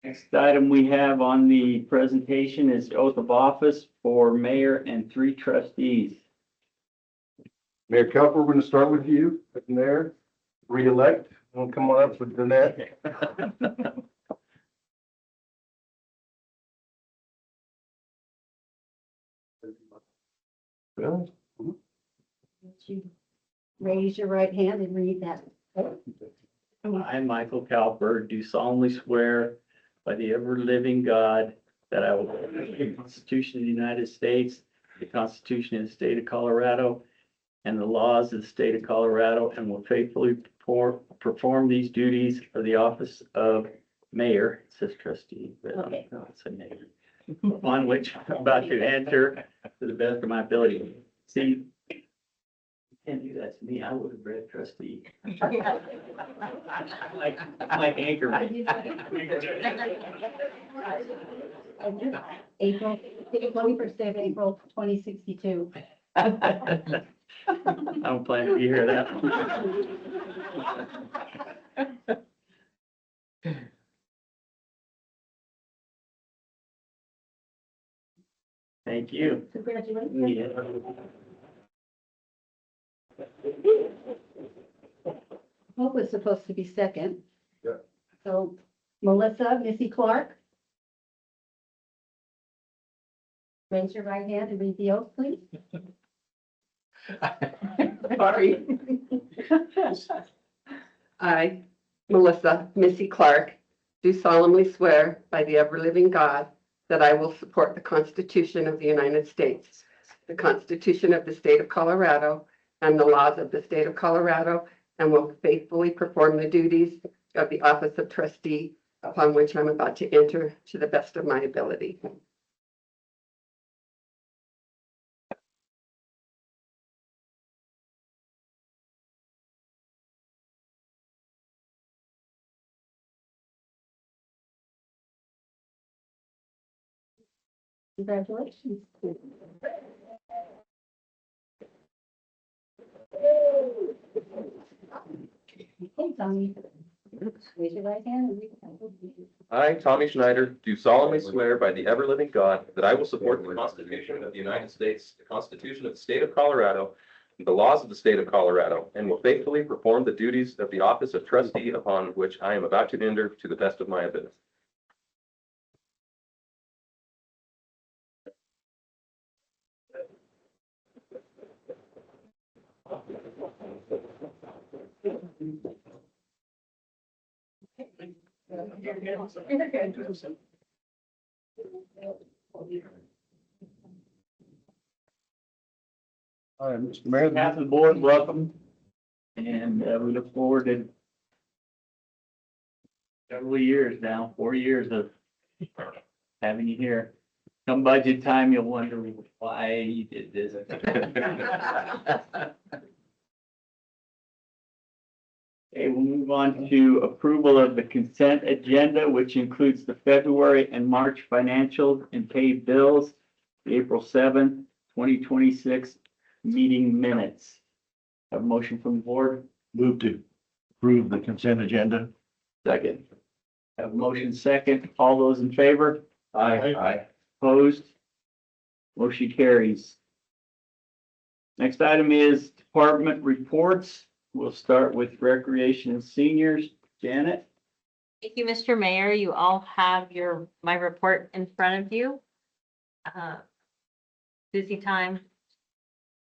Next item we have on the presentation is oath of office for mayor and 3 trustees. Mayor Kelper, we're gonna start with you, from there, re-elect, we'll come on up with Danette. Well, You raise your right hand and read that. I, Michael Calper, do solemnly swear by the ever-living God that I will obey the Constitution of the United States, the Constitution of the State of Colorado, and the laws of the State of Colorado, and will faithfully perform these duties of the office of mayor, it says trustee, but Okay. no, it's a mayor, upon which I'm about to enter to the best of my ability. See, you can't do that to me. I would have read trustee. Like anchor. April, 21st day of April, 2062. I don't plan to be here that long. Thank you. Congratulations. Yeah. Hope was supposed to be second. Yeah. So Melissa, Missy Clark. Raise your right hand and read the oath, please. Sorry. I, Melissa Missy Clark, do solemnly swear by the ever-living God that I will support the Constitution of the United States, the Constitution of the State of Colorado, and the laws of the State of Colorado, and will faithfully perform the duties of the office of trustee upon which I'm about to enter to the best of my ability. Congratulations. Okay, Tommy. Raise your right hand and read the oath. I, Tommy Schneider, do solemnly swear by the ever-living God that I will support the Constitution of the United States, the Constitution of the State of Colorado, and the laws of the State of Colorado, and will faithfully perform the duties of the office of trustee upon which I am about to enter to the best of my ability. all right, Mr. Mayor. Half the board, welcome. And we look forward to several years now, 4 years of having you here. Come budget time, you'll wonder why you did this. Okay, we'll move on to approval of the consent agenda, which includes the February and March financials and paid bills, the April 7th, 2026 meeting minutes. Have a motion from the board? Move to approve the consent agenda. Second. Have a motion second. All those in favor? Aye. Opposed? Motion carries. Next item is department reports. We'll start with recreation and seniors. Janet? Thank you, Mr. Mayor. You all have my report in front of you. Busy time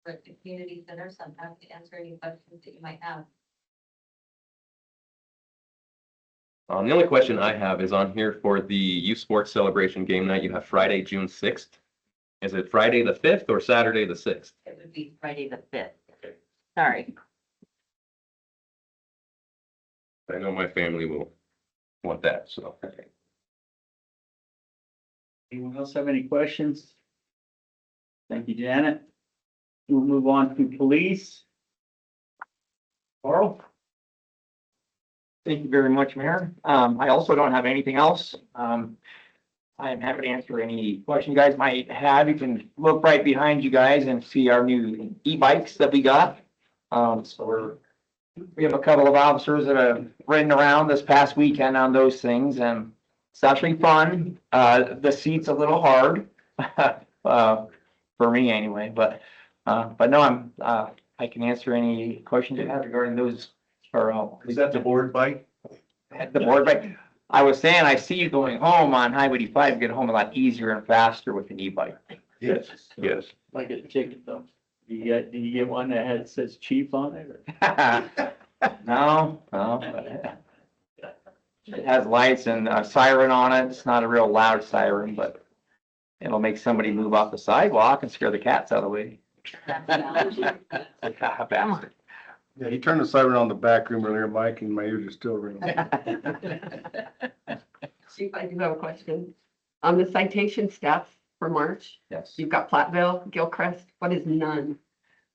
for the community center, so I'm happy to answer any questions that you might have. The only question I have is on here for the youth sports celebration game night. You have Friday, June 6th. Is it Friday the 5th or Saturday the 6th? It would be Friday the 5th. Okay. Sorry. I know my family will want that, so. Anyone else have any questions? Thank you, Janet. We'll move on to police. Carl? Thank you very much, Mayor. I also don't have anything else. I am happy to answer any question you guys might have. You can look right behind you guys and see our new e-bikes that we got. We have a couple of officers that have ridden around this past weekend on those things, and It's actually fun. The seat's a little hard, for me anyway, but no, I can answer any questions you have regarding those, or, Is that the board bike? the board, but I was saying, I see you going home on Highway 85, get home a lot easier and faster with an e-bike. Yes, yes. Like a ticket though. Do you get one that says chief on it? Or? No, but it has lights and a siren on it. It's not a real loud siren, but it'll make somebody move off the sidewalk and scare the cats out of the way. Yeah, you turned the siren on in the back room earlier, Mike, and my ears are still ringing. Chief, I do have a question. On the citation staff for March, Yes. you've got Platteville, Gilchrist, what is none?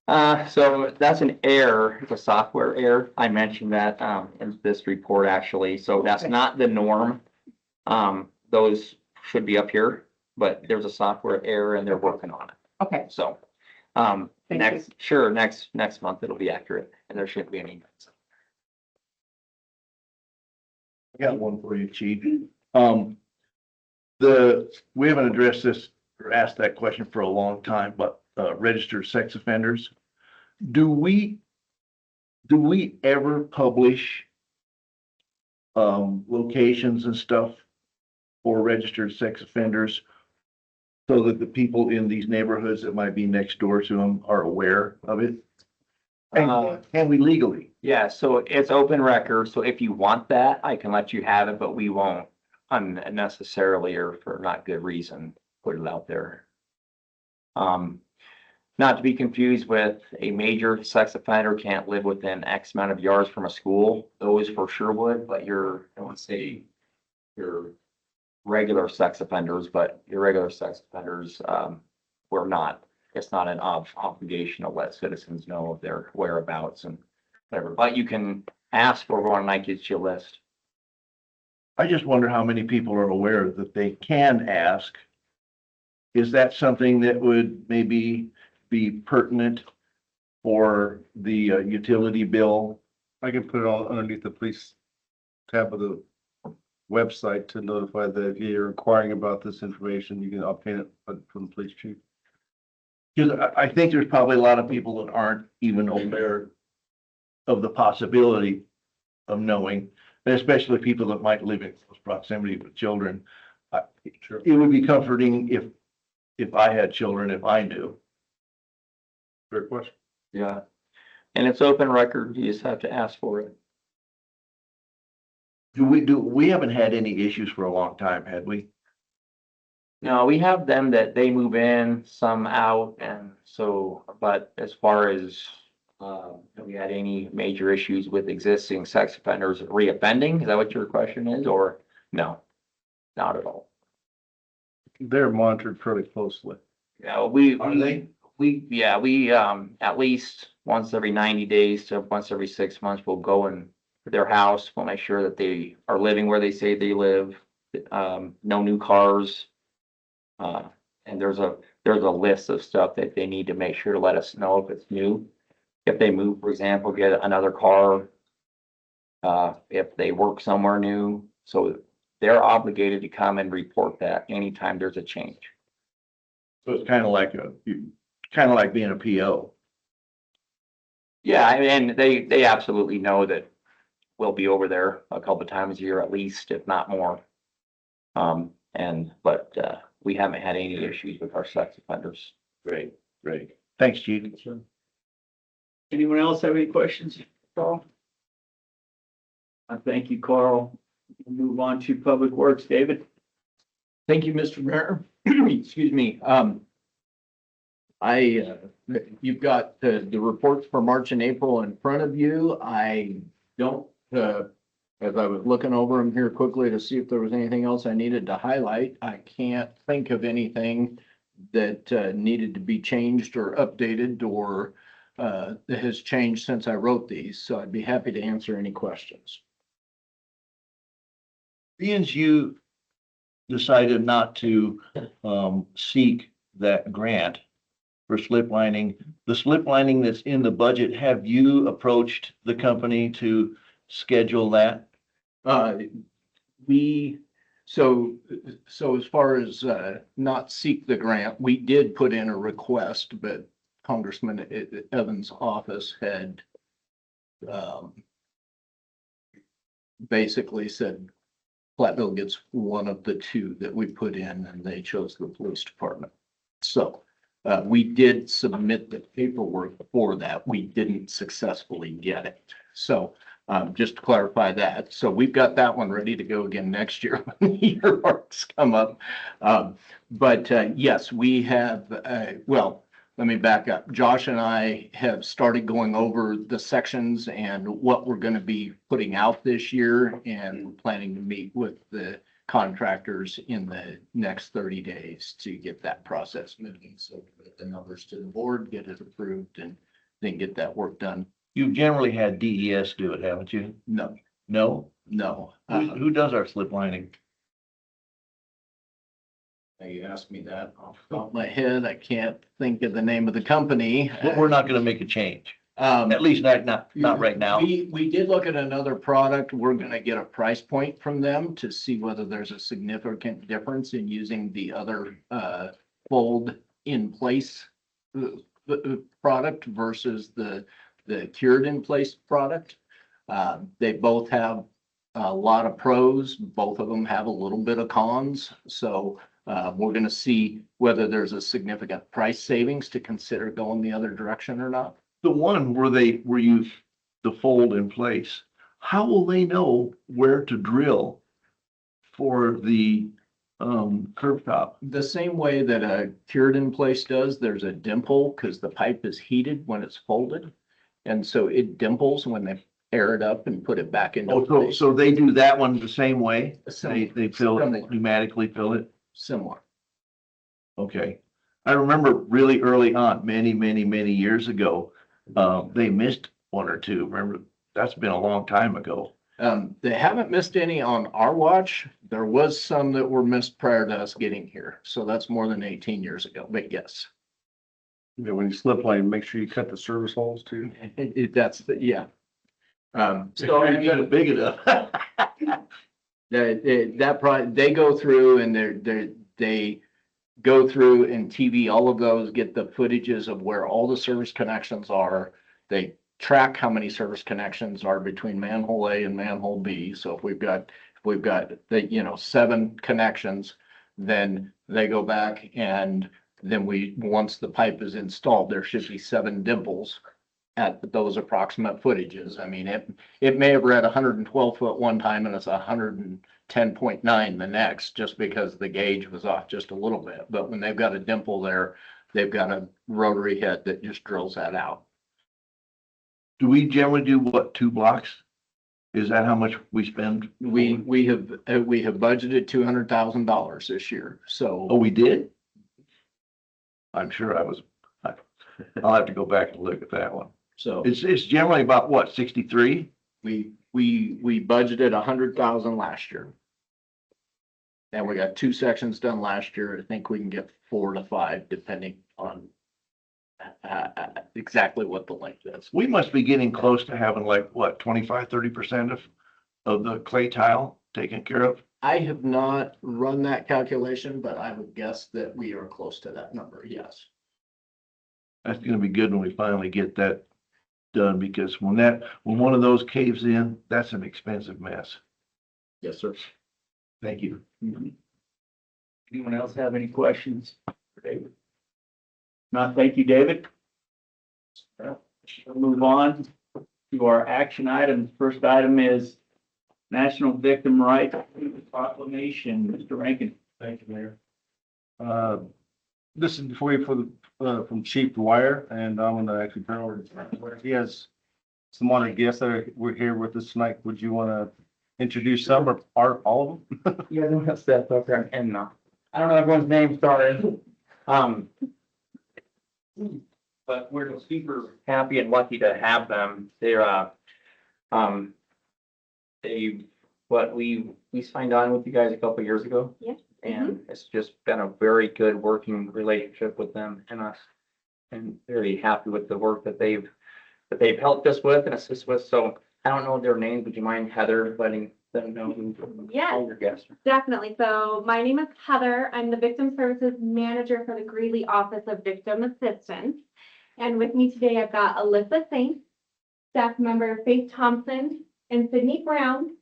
So that's an error, it's a software error. I mentioned that, in this report actually, so that's not the norm. Those should be up here, but there's a software error and they're working on it. Okay, So, Thank next month it'll be accurate and there shouldn't be any. I got one for you, Chief. We haven't addressed this or asked that question for a long time, but, registered sex offenders, do we ever publish locations and stuff for registered sex offenders so that the people in these neighborhoods that might be next door to them are aware of it? And can we legally? Yeah, so it's open record, so if you want that, I can let you have it, but we won't unnecessarily or for not good reason, put it out there. Not to be confused with a major sex offender can't live within X amount of yards from a school. Those for sure would, but I want to say your regular sex offenders, but your regular sex offenders, we're not. It's not an obligation to let citizens know of their whereabouts and whatever, but you can ask for one and I get you a list. I just wonder how many people are aware that they can ask. Is that something that would maybe be pertinent for the utility bill? I can put it all underneath the police tab of the website to notify that if you're inquiring about this information, you can obtain it from the police chief. Because I think there's probably a lot of people that aren't even aware of the possibility of knowing, and especially people that might live in close proximity with children. Sure. It would be comforting if I had children, if I knew. Fair question. Yeah. And it's open record. You just have to ask for it. We haven't had any issues for a long time, had we? No, we have them that they move in, some out, and so, but as far as, have we had any major issues with existing sex offenders reoffending? Is that what your question is, or no? Not at all. They're monitored fairly closely. Yeah, Are they? we, at least once every 90 days to once every 6 months, we'll go in their house. We'll make sure that they are living where they say they live. No new cars. And there's a list of stuff that they need to make sure to let us know if it's new. If they move, for example, get another car. If they work somewhere new, so they're obligated to come and report that anytime there's a change. So it's kind of like being a PO. Yeah, and they absolutely know that we'll be over there a couple times a year at least, if not more. But we haven't had any issues with our sex offenders. Great. Thanks, Chief. Anyone else have any questions, Carl? I thank you, Carl. We'll move on to Public Works, David. Thank you, Mr. Mayor. Excuse me. You've got the reports for March and April in front of you. I don't, as I was looking over them here quickly to see if there was anything else I needed to highlight, I can't think of anything that needed to be changed or updated or that has changed since I wrote these. So I'd be happy to answer any questions. Being you decided not to seek that grant for slip lining, the slip lining that's in the budget, have you approached the company to schedule that? We So, so as far as, not seek the grant, we did put in a request, but Congressman Evans' office had, um, basically said Platteville gets one of the two that we put in, and they chose the police department. So, we did submit the paperwork for that. We didn't successfully get it. So, just to clarify that. So we've got that one ready to go again next year when the earmarks come up. But yes, we have, well, let me back up. Josh and I have started going over the sections and what we're going to be putting out this year and planning to meet with the contractors in the next 30 days to get that process moving. So get the numbers to the board, get it approved, and then get that work done. You've generally had DES do it, haven't you? No, No? no. Who does our slip lining? You asked me that off the top of my head. I can't think of the name of the company. Well, we're not gonna make a change, Um, at least not right now. We did look at another product. We're gonna get a price point from them to see whether there's a significant difference in using the other, fold in place product versus the cured in place product. They both have a lot of pros. Both of them have a little bit of cons. So, we're gonna see whether there's a significant price savings to consider going the other direction or not. The one where you, the fold in place, how will they know where to drill for the, curb top? The same way that a cured in place does, there's a dimple because the pipe is heated when it's folded. And so it dimples when they air it up and put it back into Oh, place. so they do that one the same way? Similar. They fill it, Similar. pneumatically fill it? Similar. Okay. I remember really early on, many years ago, they missed one or two. Remember, that's been a long time ago. They haven't missed any on our watch. There was some that were missed prior to us getting here. So that's more than 18 years ago, but yes. Yeah, when you slip line, make sure you cut the service holes too. That's the, yeah. So you got it big enough. They go through and they go through and TV all of those, get the footages of where all the service connections are. They track how many service connections are between manhole A and manhole B. So if we've got the, 7 connections, then they go back and then once the pipe is installed, there should be 7 dimples at those approximate footages. I mean, it may have read 112 foot one time and it's 110.9 the next, just because the gauge was off just a little bit. But when they've got a dimple there, they've got a rotary head that just drills that out. Do we generally do what, 2 blocks? Is that how much we spend? We have budgeted $200,000 this year. Oh, So we did? I'm sure I'll have to go back and look at that one. It's generally about what, 63? we budgeted 100,000 last year. And we got 2 sections done last year. I think we can get 4 to 5 depending on exactly what the length is. We must be getting close to having like, what, 25-30% of the clay tile taken care of? I have not run that calculation, but I would guess that we are close to that number, yes. That's gonna be good when we finally get that done, because when one of those caves in, that's an expensive mess. Yes, sir. Thank you. Anyone else have any questions for David? Not, thank you, David. We'll move on to our action items. First item is National Victim Rights Proclamation. Mr. Rankin. Thank you, Mayor. This is for you from Chief Dwyer, and I'm gonna actually turn over to, he has some honored guests that were here with us tonight. Would you want to introduce some or all of them? Yeah, don't have Seth up there, and I don't know everyone's name, sorry. But we're super happy and lucky to have them. We signed on with you guys a couple years ago. Yeah. And it's just been a very good working relationship with them and us, and very happy with the work that they've helped us with and assist with. So I don't know their names. Would you mind, Heather, letting Let them know who Yes. all your guests are. Definitely. So my name is Heather. I'm the Victim Services Manager for the Greeley Office of Victim Assistance. And with me today, I've got Alyssa Saint, staff member Faith Thompson, and Sydney Brown.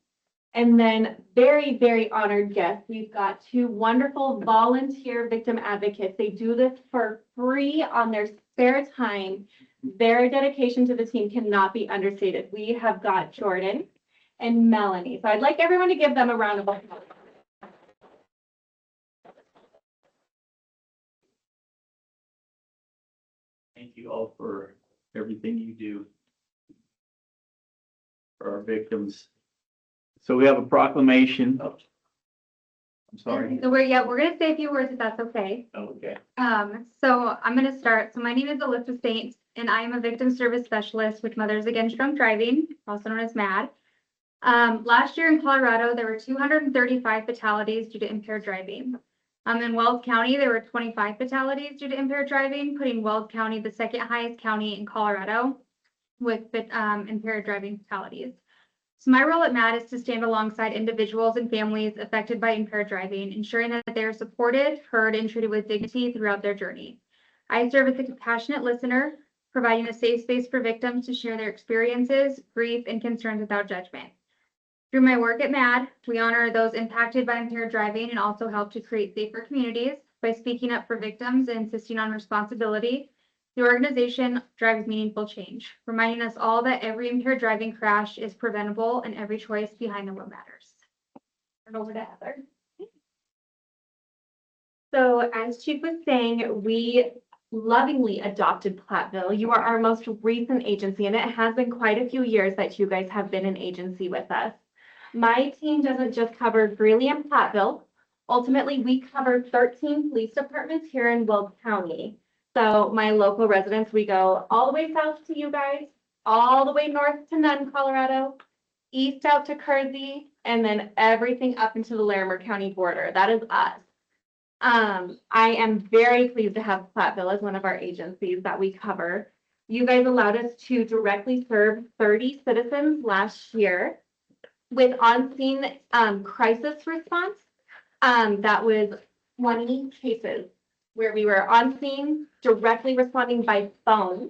And then very, very honored guests. We've got two wonderful volunteer victim advocates. They do this for free on their spare time. Their dedication to the team cannot be understated. We have got Jordan and Melanie. So I'd like everyone to give them a round of applause. Thank you all for everything you do for our victims. So we have a proclamation. Oh, I'm sorry. So we're gonna say a few words if that's okay. Okay. So I'm gonna start. So my name is Alyssa Saint, and I am a victim service specialist with Mothers Against Drunk Driving, also known as MAD. Last year in Colorado, there were 235 fatalities due to impaired driving. In Weld County, there were 25 fatalities due to impaired driving, putting Weld County the second highest county in Colorado with impaired driving fatalities. So my role at MAD is to stand alongside individuals and families affected by impaired driving, ensuring that they are supported, heard, and treated with dignity throughout their journey. I serve as a compassionate listener, providing a safe space for victims to share their experiences, grief, and concerns without judgment. Through my work at MAD, we honor those impacted by impaired driving and also help to create safer communities by speaking up for victims and insisting on responsibility. The organization drives meaningful change, reminding us all that every impaired driving crash is preventable and every choice behind the wheel matters. Turn over to Heather. So as Chief was saying, we lovingly adopted Platteville. You are our most recent agency, and it has been quite a few years that you guys have been an agency with us. My team doesn't just cover Greeley and Platteville. Ultimately, we cover 13 police departments here in Weld County. So my local residents, we go all the way south to you guys, all the way north to Nunn, Colorado, east out to Kersey, and then everything up into the Larimer County border. That is us. I am very pleased to have Platteville as one of our agencies that we cover. You guys allowed us to directly serve 30 citizens last year with on-scene crisis response. That was 20 cases where we were on scene directly responding by phone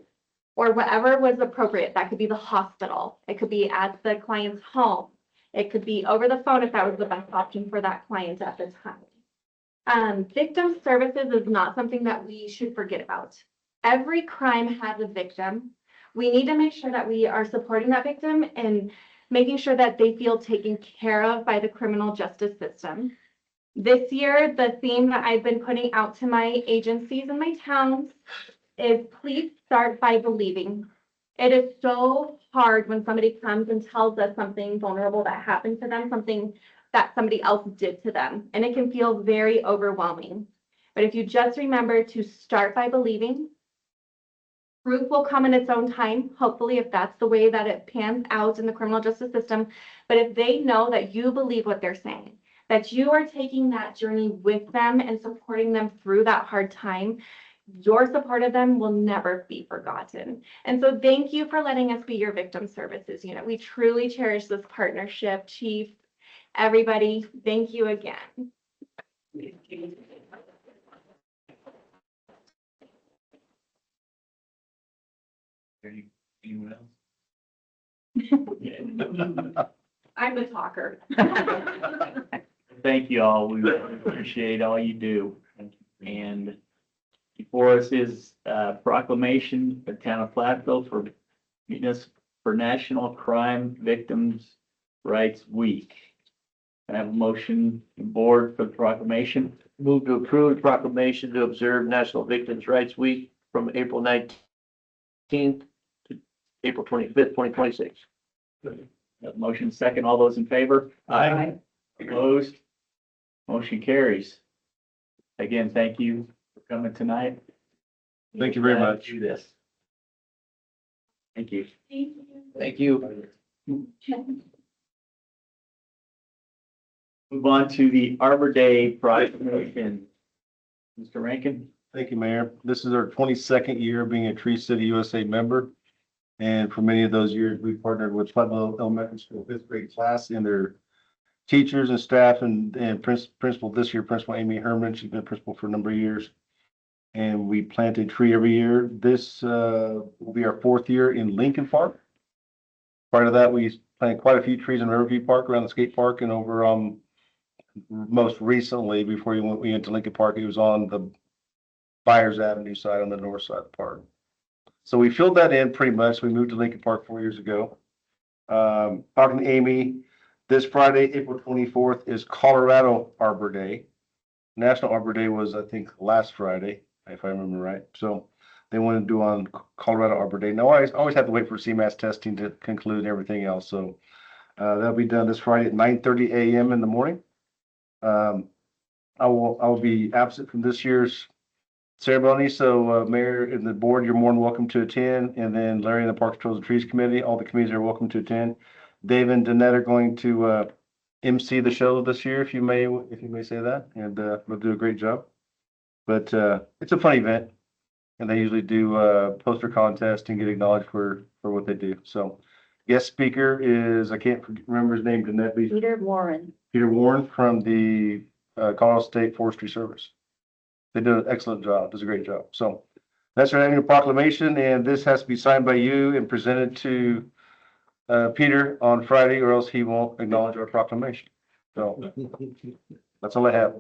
or whatever was appropriate. That could be the hospital. It could be at the client's home. It could be over the phone if that was the best option for that client at the time. Victim services is not something that we should forget about. Every crime has a victim. We need to make sure that we are supporting that victim and making sure that they feel taken care of by the criminal justice system. This year, the theme that I've been putting out to my agencies and my towns is please start by believing. It is so hard when somebody comes and tells us something vulnerable that happened to them, something that somebody else did to them, and it can feel very overwhelming. But if you just remember to start by believing, proof will come in its own time, hopefully, if that's the way that it pans out in the criminal justice system. But if they know that you believe what they're saying, that you are taking that journey with them and supporting them through that hard time, your support of them will never be forgotten. And so thank you for letting us be your victim services unit. We truly cherish this partnership, Chief, everybody. Thank you again. Anyone else? I'm the talker. Thank you all. We appreciate all you do. And before us is proclamation of Town of Platteville for National Crime Victims' Rights Week. I have a motion board for the proclamation. Move to approve the proclamation to observe National Victims' Rights Week from April 19th to April 25th, 2026. Motion second. All those in favor? Aye. Opposed? Motion carries. Again, thank you for coming tonight. Thank you very Glad to much. Do this. Thank you. Thank you. Move on to the Arbor Day proclamation. Mr. Rankin? Thank you, Mayor. This is our 22nd year being a Tree City USA member. And for many of those years, we partnered with Platteville Elementary School fifth grade class in their teachers and staff and principal this year, Principal Amy Herman. She's been a principal for a number of years. And we plant a tree every year. This will be our 4th year in Lincoln Park. Prior to that, we planted quite a few trees in Riverview Park, around the skate park, and over most recently, before we went to Lincoln Park, it was on the Byers Avenue side on the north side of the park. So we filled that in pretty much. We moved to Lincoln Park 4 years ago. Talking to Amy, this Friday, April 24th, is Colorado Arbor Day. National Arbor Day was, I think, last Friday, if I remember right. So they want to do on Colorado Arbor Day. Now, I always have to wait for CMAS testing to conclude and everything else. So that'll be done this Friday at 9:30 a.m. in the morning. I will be absent from this year's ceremony. So Mayor and the board, you're more than welcome to attend. And then Larry and the Parks, Trails, and Trees Committee, all the committees are welcome to attend. Dave and Danette are going to MC the show this year, if you may say that, and they'll do a great job. But it's a fun event, and they usually do poster contest and get acknowledged for what they do. So guest speaker is, I can't remember his name, Danette. Peter Warren. Peter Warren from the Colorado State Forestry Service. They did an excellent job, does a great job. So that's our annual proclamation, and this has to be signed by you and presented to Peter on Friday, or else he won't acknowledge our proclamation. So that's all I have.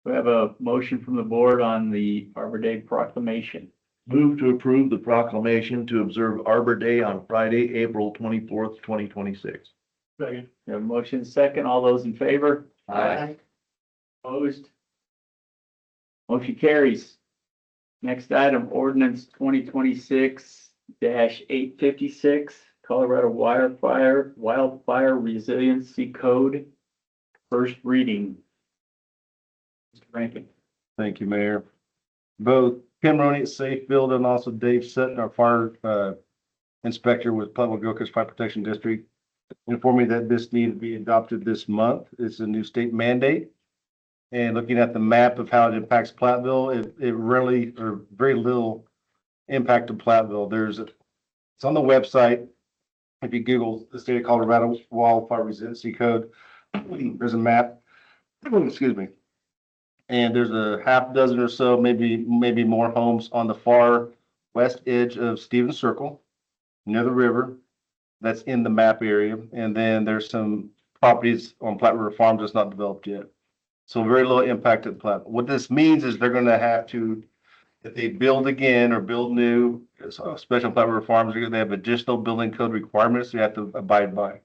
We have a motion from the board on the Arbor Day proclamation. Move to approve the proclamation to observe Arbor Day on Friday, April 24th, 2026. Second. We have a motion second. All those in favor? Aye. Opposed? Motion carries. Next item, ordinance 2026-856, Colorado Wildfire Resiliency Code. First reading. Mr. Rankin. Thank you, Mayor. Both Kim Roney at Safe Build and also Dave Sutton, our fire inspector with Pueblo-Gilchrist Fire Protection District, informed me that this needed to be adopted this month. It's a new state mandate. And looking at the map of how it impacts Platteville, it really, or very little impact of Platteville. It's on the website. If you Google the state of Colorado Wildfire Resiliency Code, there's a map. Excuse me. And there's a half dozen or so, maybe more homes on the far west edge of Stevens Circle, near the river. That's in the map area. And then there's some properties on Platte River Farms that's not developed yet. So very low impact at Platte. What this means is they're going to have to, if they build again or build new, especially Platte River Farms, they have additional building code requirements they have to abide by.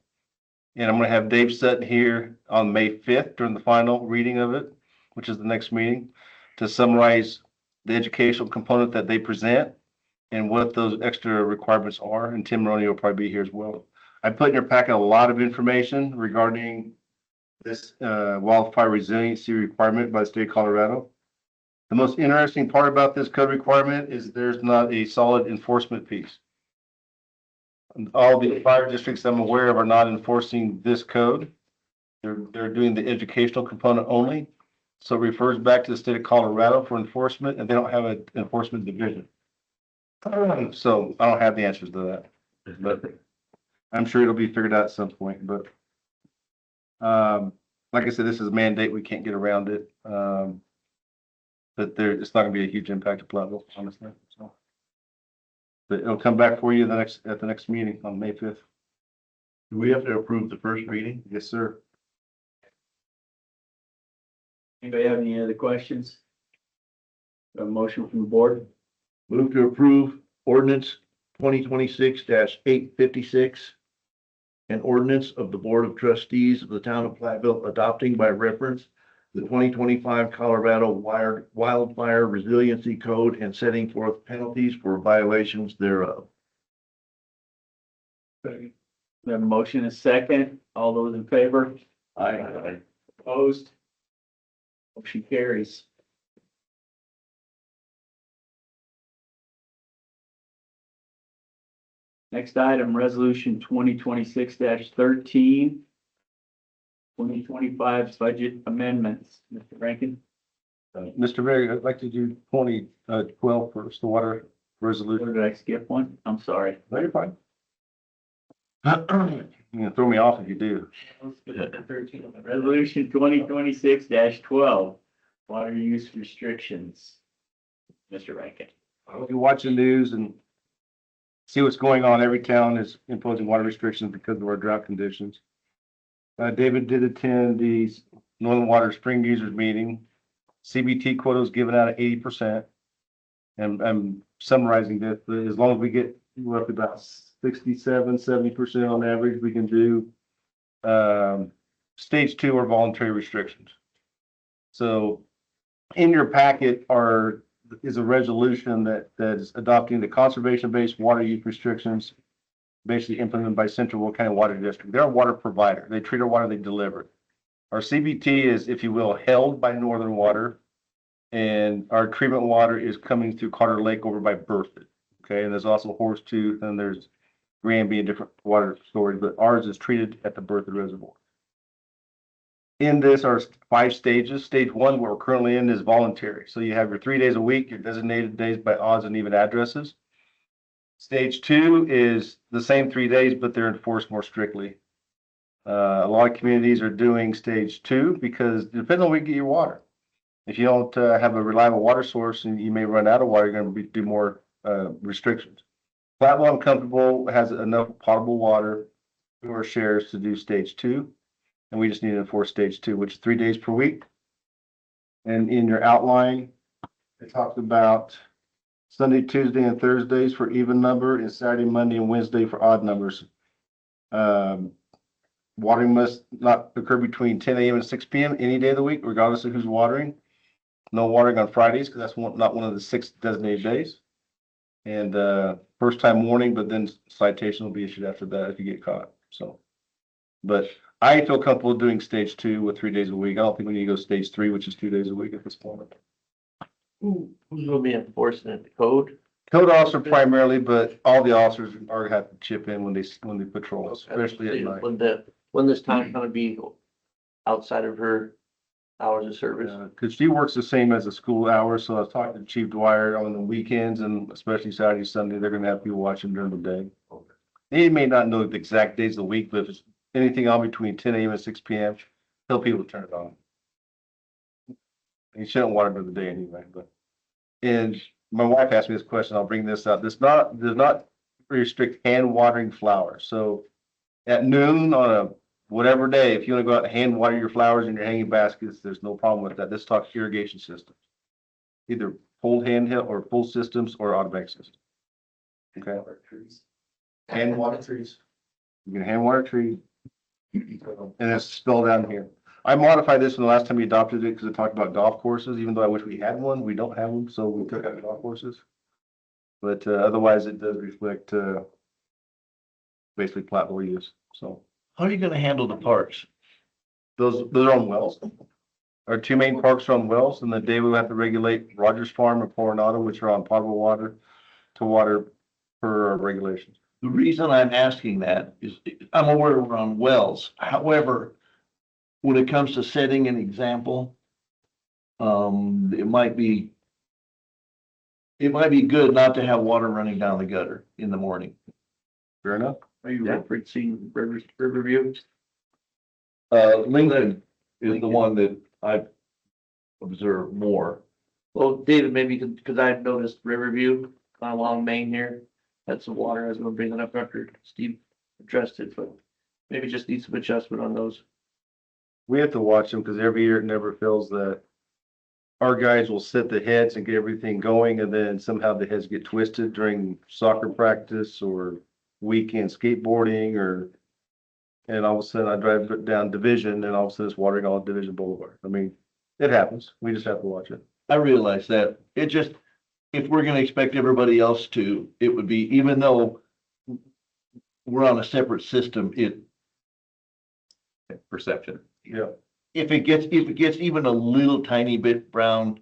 And I'm going to have Dave Sutton here on May 5th during the final reading of it, which is the next meeting, to summarize the educational component that they present and what those extra requirements are. And Tim Roney will probably be here as well. I put in your packet a lot of information regarding this wildfire resiliency requirement by the state of Colorado. The most interesting part about this code requirement is there's not a solid enforcement piece. All the fire districts I'm aware of are not enforcing this code. They're doing the educational component only. So it refers back to the state of Colorado for enforcement, and they don't have an enforcement division. So I don't have the answers to that, but I'm sure it'll be figured out at some point. But like I said, this is a mandate. We can't get around it. But it's not going to be a huge impact to Platteville, honestly. So, but it'll come back for you at the next meeting on May 5th. Do we have to approve the first reading? Yes, sir. Anybody have any other questions? A motion from the board? Move to approve ordinance 2026-856, an ordinance of the Board of Trustees of the Town of Platteville adopting by reference the 2025 Colorado Wildfire Resiliency Code and setting forth penalties for violations thereof. We have a motion and a second. All those in favor? Aye. Opposed? Motion carries. Next item, resolution 2026-13. 2025 budget amendments. Mr. Rankin. Mr. Mayor, I'd like to do 2012 first, the water Or resolution. did I skip one? I'm sorry. No, you're fine. You can throw me off if you do. Resolution 2026-12, water use restrictions. Mr. Rankin. You watch the news and see what's going on. Every town is imposing water restrictions because of our drought conditions. David did attend the Northern Water Spring Users Meeting. CBT quota was given out at 80%. And I'm summarizing that, but as long as we get roughly about 67-70% on average, we can do stage 2 or voluntary restrictions. So in your packet is a resolution that is adopting the conservation-based water use restrictions basically implemented by Central Will County Water District. They're a water provider. They treat our water, they deliver it. Our CBT is, if you will, held by Northern Water, and our treatment water is coming through Carter Lake over by Berthoud. Okay, and there's also Horsetooth, and there's Granby and different water storage, but ours is treated at the Berthoud Reservoir. In this are 5 stages. Stage 1, where we're currently in, is voluntary. So you have your 3 days a week, your designated days by odds and even addresses. Stage 2 is the same 3 days, but they're enforced more strictly. A lot of communities are doing stage 2 because it depends on where you get your water. If you don't have a reliable water source and you may run out of water, you're going to do more restrictions. Platteville, I'm comfortable, has enough potable water through our shares to do stage 2. And we just need to enforce stage 2, which is 3 days per week. And in your outline, it talks about Sunday, Tuesday, and Thursdays for even number, and Saturday, Monday, and Wednesday for odd numbers. Watering must not occur between 10 a.m. and 6 p.m. any day of the week, regardless of who's watering. No watering on Fridays, because that's not one of the 6 designated days. And first time warning, but then citation will be issued after that if you get caught. So, but I feel comfortable doing stage 2 with 3 days a week. I don't think we need to go stage 3, which is 2 days a week at this point. Who's gonna be enforcing it? The code? Code officer primarily, but all the officers are have to chip in when they patrol, especially at night. When this time gonna be outside of her hours of service? Because she works the same as the school hours, so I was talking to Chief Dwyer on the weekends and especially Saturday, Sunday, they're gonna have people watching during the day. They may not know the exact days of the week, but if it's anything on between 10 a.m. and 6 p.m., tell people to turn it on. You shouldn't water during the day anyway, but. And my wife asked me this question, I'll bring this up. This does not restrict hand watering flowers. So at noon on a whatever day, if you want to go out and hand water your flowers in your hanging baskets, there's no problem with that. This talks irrigation systems. Either full handheld or full systems or automatic systems. Okay. Hand water trees. You can hand water trees. And it's spelled down here. I modified this from the last time we adopted it because it talked about golf courses, even though I wish we had one. We don't have them, so we took out golf courses. But otherwise, it does reflect basically Platteville use. So How are you gonna handle the parks? those are on wells. Our 2 main parks are on wells, and the day we have to regulate Rogers Farm and Coronado, which are on potable water to water per our regulations. The reason I'm asking that is I'm aware we're on wells. However, when it comes to setting an example, it might be good not to have water running down the gutter in the morning. Fair enough. Are you referencing Riverview? Lincoln is the one that I've observed more. Well, David, maybe because I've noticed Riverview along Main here, that's the water as we're bringing up after Steve addressed it, but maybe just need some adjustment on those. We have to watch them because every year it never fails that our guys will set the heads and get everything going, and then somehow the heads get twisted during soccer practice or weekend skateboarding and all of a sudden I drive down Division and all of a sudden it's watering on Division Boulevard. I mean, it happens. We just have to watch it. I realize that. It just, if we're gonna expect everybody else to, it would be, even though we're on a separate system, Perception. Yeah. if it gets even a little tiny bit brown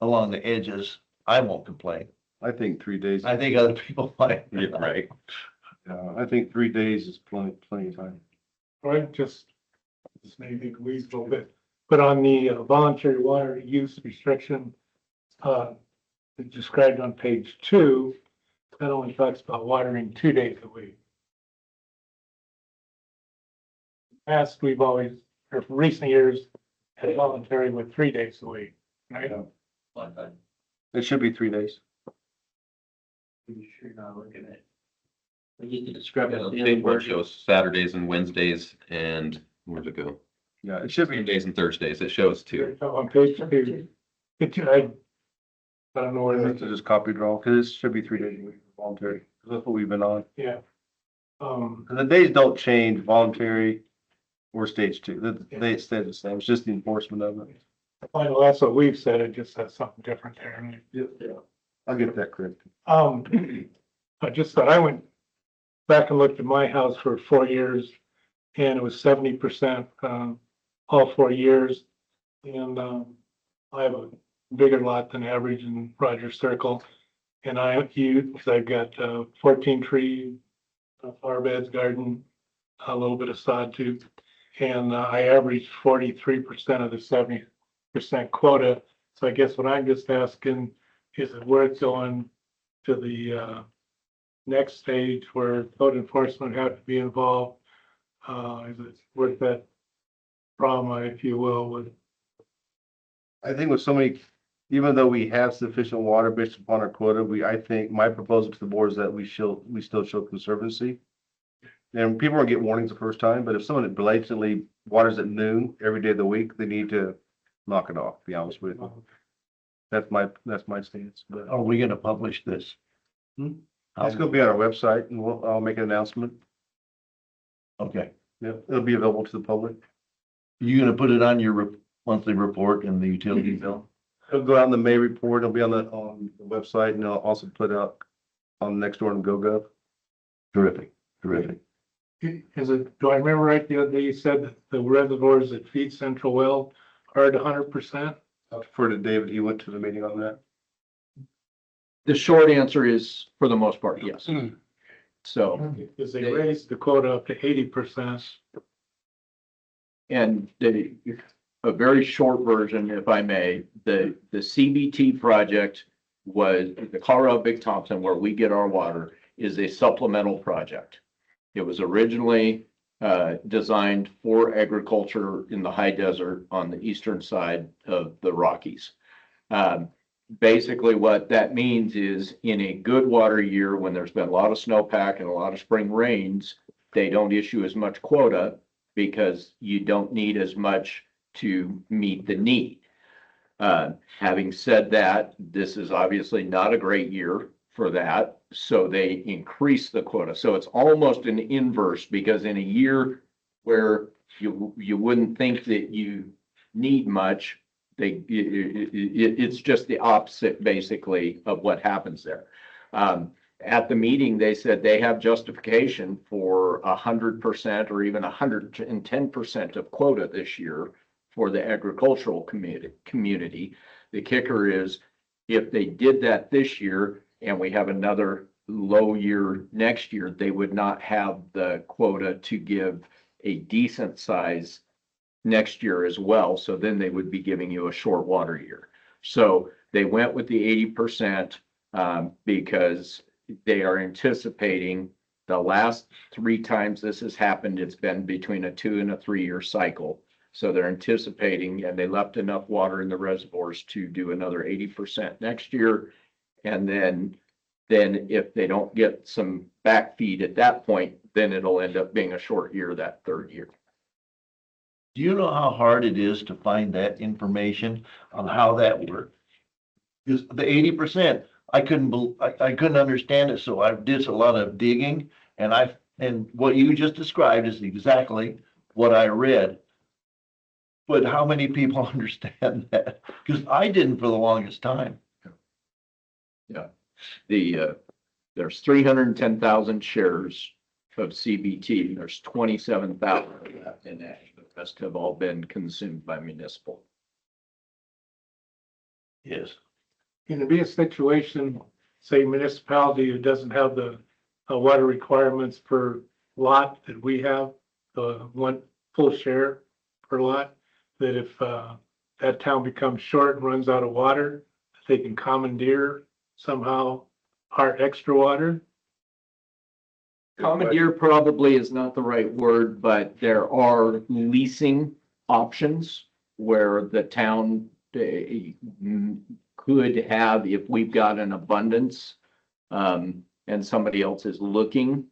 along the edges, I won't complain. I think 3 days. I think other people might. Yeah, right. I think 3 days is plenty of time. Right, just, this may be weasel a little bit, but on the voluntary water use restriction, described on page 2, that only talks about watering 2 days a week. past, we've always, or for recent years, had voluntary with 3 days a week, right? It should be 3 days. Pretty sure you're not looking at. You can describe Yeah, it. the state board shows Saturdays and Wednesdays and where'd it go? Yeah, it should be. Tuesdays and Thursdays. It shows two. On page 2. I don't know where It's that is. just copy draw, because it should be 3 days a week for voluntary. 'Cause that's what we've been on. Yeah. 'Cause the days don't change, voluntary or stage 2. They stay the same. It's just the enforcement of it. I know that's what we've said, it just has something different there. Yeah. I'll get that correct. I just thought I went back and looked at my house for 4 years and it was 70%, all 4 years. And, I have a bigger lot than average in Rogers Circle. And I've got, 14 trees, flower beds, garden, a little bit of sod too. And, I averaged 43% of the 70% quota. So I guess what I'm just asking is it worth going to the, next stage where code enforcement have to be involved? Is it worth that trauma, if you will, with? I think with so many, even though we have sufficient water based upon our quota, I think my proposal to the board is that we still show conservancy. And people will get warnings the first time, but if someone blatantly waters at noon every day of the week, they need to knock it off, to be honest with you. That's my stance, but Are we gonna publish this? it's gonna be on our website and I'll make an announcement. Okay, Yeah, it'll be available to the public. you gonna put it on your monthly report and the utility bill? It'll go out in the May report. It'll be on the website and I'll also put out on next door and GoGov. Terrific, terrific. Do I remember right the other day you said that the reservoirs that feed Central Well are at 100%? I'll defer to David. He went to the meeting on that. The short answer is, for the most part, yes. So, Because they raised the quota up to 80%. and a very short version, if I may, the CBT project was, the Colorado Big Thompson, where we get our water, is a supplemental project. It was originally designed for agriculture in the high desert on the eastern side of the Rockies. Basically, what that means is in a good water year, when there's been a lot of snowpack and a lot of spring rains, they don't issue as much quota because you don't need as much to meet the need. Having said that, this is obviously not a great year for that, so they increase the quota. So it's almost an inverse, because in a year where you wouldn't think that you need much, it's just the opposite basically of what happens there. At the meeting, they said they have justification for 100% or even 110% of quota this year for the agricultural community. The kicker is, if they did that this year and we have another low year next year, they would not have the quota to give a decent size next year as well. So then they would be giving you a short water year. So they went with the 80% because they are anticipating the last 3 times this has happened, it's been between a 2 and a 3 year cycle. So they're anticipating, and they left enough water in the reservoirs to do another 80% next year. And then if they don't get some back feed at that point, then it'll end up being a short year that 3rd year. Do you know how hard it is to find that information on how that works? Because the 80%, I couldn't understand it, so I did a lot of digging, and what you just described is exactly what I read. But how many people understand that? Because I didn't for the longest time. Yeah. There's 310,000 shares of CBT. There's 27,000 left in that. The rest have all been consumed by municipal. Yes. Can there be a situation, say municipality who doesn't have the water requirements per lot that we have, the one full share per lot, that if that town becomes short and runs out of water, they can commandeer somehow our extra water? Commandeer probably is not the right word, but there are leasing options where the town could have, if we've got an abundance, and somebody else is looking.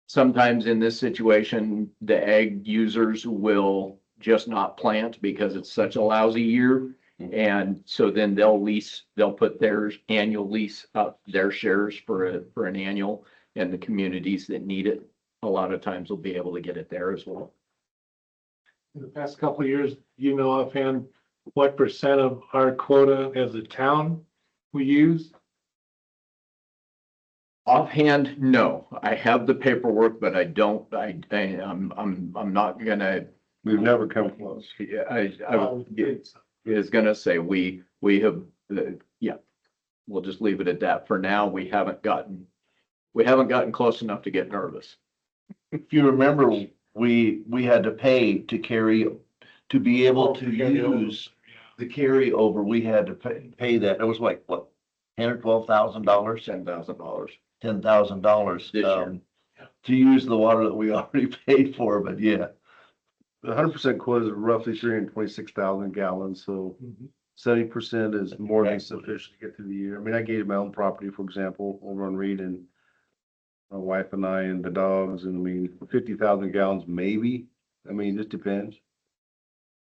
Sometimes in this situation, the ag users will just not plant because it's such a lousy year. And so then they'll put their annual lease up, their shares for an annual, and the communities that need it, a lot of times will be able to get it there as well. In the past couple of years, you know offhand, what percent of our quota as a town we use? Offhand, no, I have the paperwork, but I don't, I'm not gonna, We've never come close. yeah, I is gonna say, we have, yeah. We'll just leave it at that. For now, we haven't gotten close enough to get nervous. If you remember, we had to pay to carry, to be able to use the carryover, we had to pay that. It was like, what, $10,000 or $12,000? $10,000 $10,000. this year. To use the water that we already paid for, but yeah. The 100% quota is roughly 326,000 gallons, so 70% is more than sufficient to get through the year. I mean, I gave my own property, for example, over on Reed, and my wife and I and the dogs, and I mean, 50,000 gallons maybe. I mean, it just depends.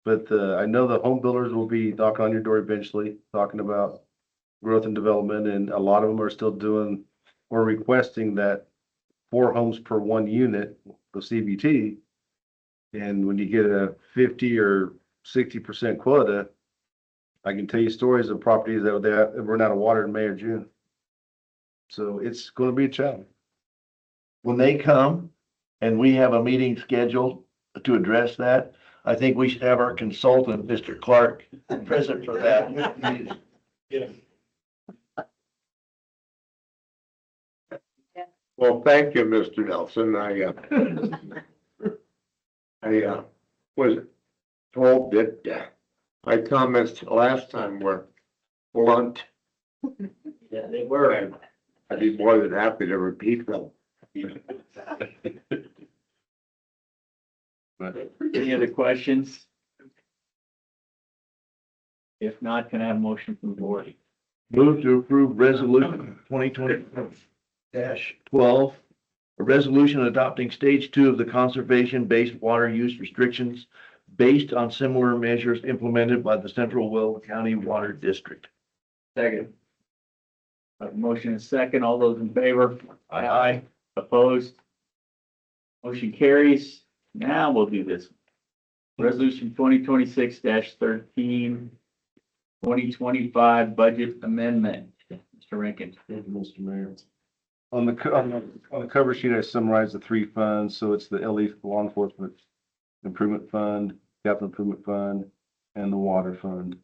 But I know the home builders will be knocking on your door eventually, talking about growth and development, and a lot of them are still doing or requesting that 4 homes per 1 unit of CBT. And when you get a 50 or 60% quota, I can tell you stories of properties that they run out of water in May or June. So it's going to be a challenge. When they come and we have a meeting scheduled to address that, I think we should have our consultant, Mr. Clark, present for that. Yeah. Well, thank you, Mr. Nelson. I was told that my comments last time were blunt. Yeah, they were. I'd be more than happy to repeat them. Any other questions? If not, can I have a motion from the board? Move to approve resolution 2020-12, a resolution adopting stage 2 of the conservation-based water use restrictions based on similar measures implemented by the Central Will County Water District. Second. A motion is second. All those in favor? Aye. Opposed? Motion carries. Now we'll do this. Resolution 2026-13, 2025 budget amendment. Mr. Rankin. Thank you, Mr. Mayor. On the cover sheet, I summarized the 3 funds. So it's the LE Law Enforcement Improvement Fund, Capital Improvement Fund, and the Water Fund.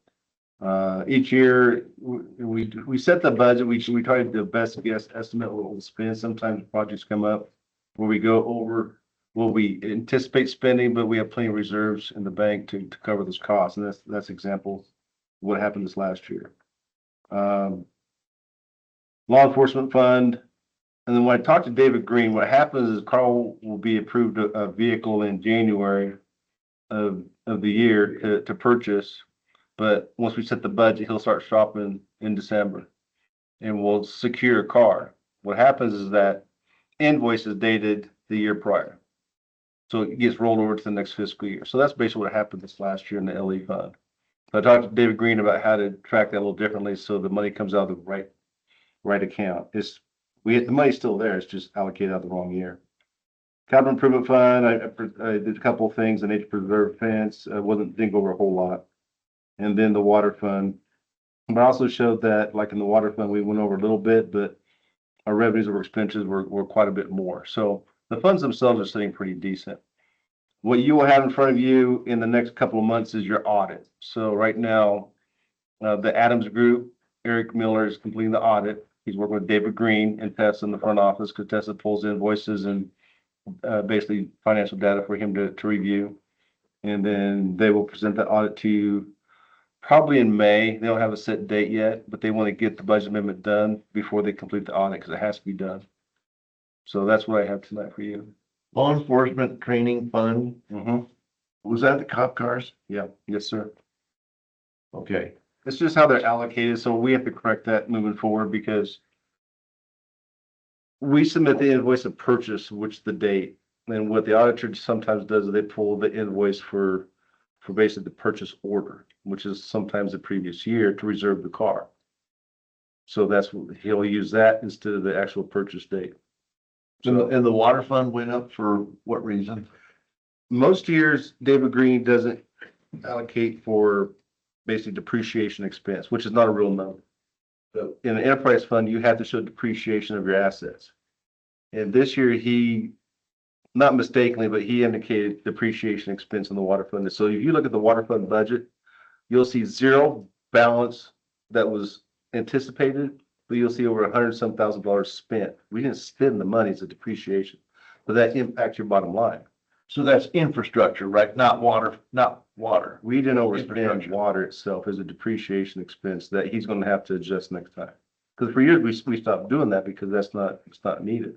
Each year, we set the budget. We try to do the best guess estimate what we'll spend. Sometimes projects come up where we go over what we anticipate spending, but we have plenty of reserves in the bank to cover those costs. And that's example of what happened this last year. Law Enforcement Fund. And then when I talked to David Green, what happens is Carl will be approved a vehicle in January of the year to purchase. But once we set the budget, he'll start shopping in December and we'll secure a car. What happens is that invoice is dated the year prior. So it gets rolled over to the next fiscal year. So that's basically what happened this last year in the LE fund. So I talked to David Green about how to track that a little differently so the money comes out of the right account. The money's still there, it's just allocated out the wrong year. Capital Improvement Fund, I did a couple of things, the nature preserve fence, didn't go over a whole lot. And then the Water Fund. But I also showed that, like in the Water Fund, we went over a little bit, but our revenues over expenses were quite a bit more. So the funds themselves are sitting pretty decent. What you will have in front of you in the next couple of months is your audit. So right now, the Adams Group, Eric Miller is completing the audit. He's working with David Green and Tessa in the front office because Tessa pulls invoices and basically financial data for him to review. And then they will present the audit to you probably in May. They don't have a set date yet, but they want to get the budget amendment done before they complete the audit because it has to be done. So that's what I have tonight for you. Law enforcement training fund, Mm-hmm. was that the cop cars? Yeah, yes, sir. Okay, It's just how they're allocated, so we have to correct that moving forward because we submit the invoice of purchase, which the date, and what the auditor sometimes does is they pull the invoice for basically the purchase order, which is sometimes the previous year to reserve the car. So that's what he'll use that instead of the actual purchase date. and the water fund went up for what reason? Most years, David Green doesn't allocate for basically depreciation expense, which is not a real number. But in an enterprise fund, you have to show depreciation of your assets. And this year, he, not mistakenly, but he indicated depreciation expense in the water fund. So if you look at the water fund budget, you'll see zero balance that was anticipated, but you'll see over $100,000 spent. We didn't spend the money as a depreciation, but that impacts your bottom line. So that's infrastructure, right? Not water, not water. We didn't overspend Infrastructure. water itself as a depreciation expense that he's gonna have to adjust next time. Because for years, we stopped doing that because it's not needed.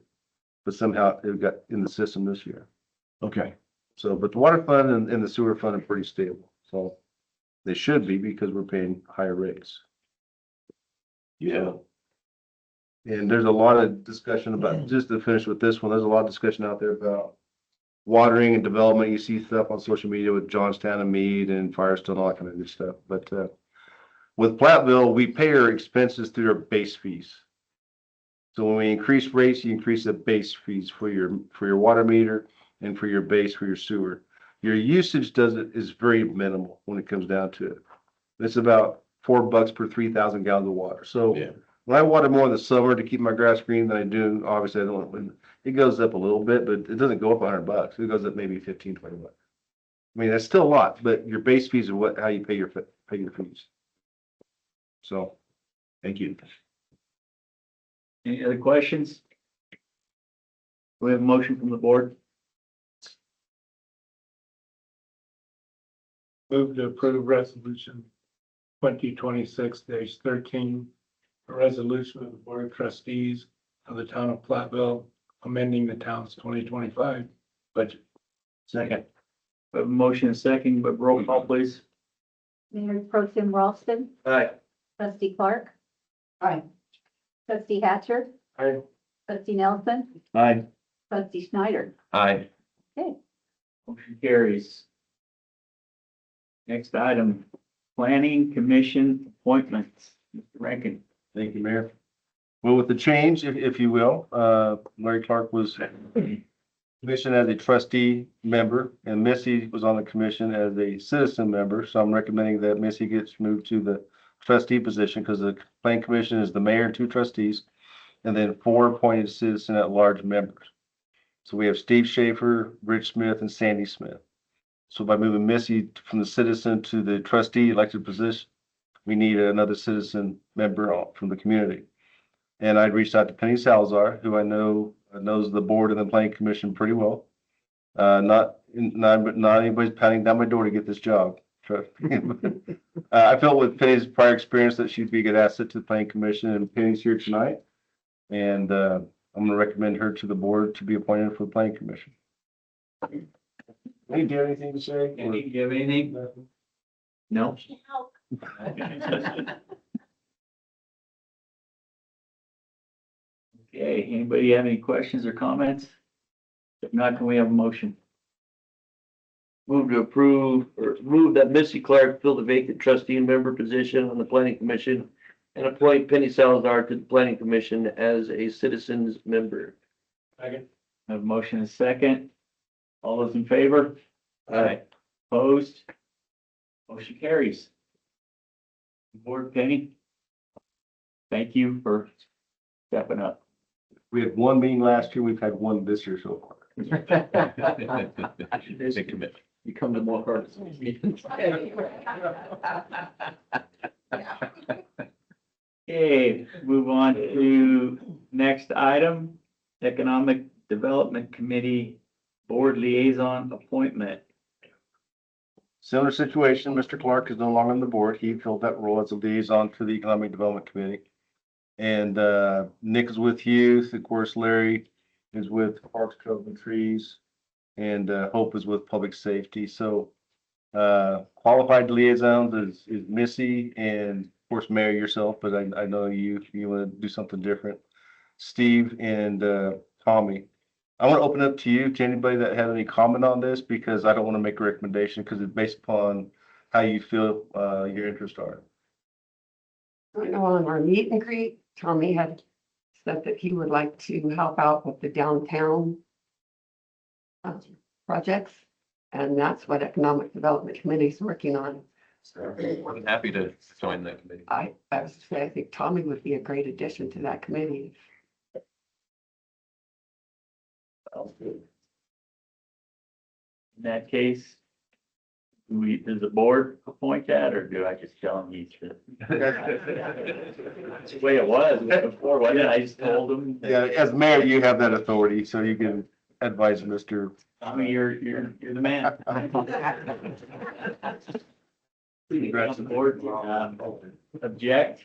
But somehow it got in the system this year. Okay, So, but the water fund and the sewer fund are pretty stable, so they should be because we're paying higher rates. yeah. And there's a lot of discussion about, just to finish with this one, there's a lot of discussion out there about watering and development. You see stuff on social media with Johnstown and Meade and Firestone, all that kind of good stuff. But with Platteville, we pay our expenses through our base fees. So when we increase rates, you increase the base fees for your water meter and for your base for your sewer. Your usage is very minimal when it comes down to it. It's about $4 per 3,000 gallons of water. So Yeah. when I water more in the summer to keep my grass green than I do, obviously I don't, when it goes up a little bit, but it doesn't go up $100. It goes up maybe 15, 20 bucks. I mean, that's still a lot, but your base fees are how you pay your fees. So, Thank you. Any other questions? We have a motion from the board. Move to approve resolution 2026-13, a resolution of the Board of Trustees of the Town of Platteville, amending the town's 2025 budget. Second. We have a motion and second, but roll call, please. Mayor Pro Tim Ralston, Aye. trustee Clark, Aye. trustee Hatcher. Aye. Trustee Nelson, Aye. trustee Schneider. Aye. Motion carries. Next item, planning commission appointments. Mr. Rankin. thank you, Mayor. Well, with the change, if you will, Larry Clark was commissioned as a trustee member and Missy was on the commission as a citizen member. So I'm recommending that Missy gets moved to the trustee position because the planning commission is the mayor and 2 trustees and then 4 appointed citizen at large members. So we have Steve Schaefer, Rich Smith, and Sandy Smith. So by moving Missy from the citizen to the trustee elected position, we need another citizen member from the community. And I'd reached out to Penny Salazar, who I know knows the board and the planning commission pretty well. Not anybody's pounding down my door to get this job. I felt with Penny's prior experience that she'd be a good asset to the planning commission, and Penny's here tonight. And I'm going to recommend her to the board to be appointed for the planning commission. Do you have anything to say? Do you have anything? No? Okay, anybody have any questions or comments? If not, can we have a motion? Move to approve, or move that Missy Clark fill the vacant trustee and member position on the planning commission and appoint Penny Salazar to the planning commission as a citizens member. Second. Have a motion and a second. All those in favor? Aye. Opposed? Motion carries. Board, Penny. Thank you for stepping up. We had 1 meeting last year. We've had 1 this year so far. Big commitment. You come to more hard meetings. Okay, move on to next item, Economic Development Committee Board Liaison Appointment. Similar situation, Mr. Clark is no longer on the board. He filled that role as a liaison to the Economic Development Committee. And Nick is with youth, of course, Larry is with Parks, Cove and Trees, and Hope is with Public Safety. So qualified liaisons is Missy and of course Mayor yourself, but I know you want to do something different. Steve and Tommy. I want to open up to you, to anybody that had any comment on this, because I don't want to make a recommendation because it's based upon how you feel your interests are. I know on our meet and greet, Tommy had said that he would like to help out with the downtown projects, and that's what Economic Development Committee is working on. More than happy to join that committee. I was to say, I think Tommy would be a great addition to that committee. In that case, does the board appoint that, or do I just tell him he should? That's the way it was before, wasn't it? I just told him. Yeah, as mayor, you have that authority, so you can advise Mr. I mean, you're the man. Congrats, the board. Object?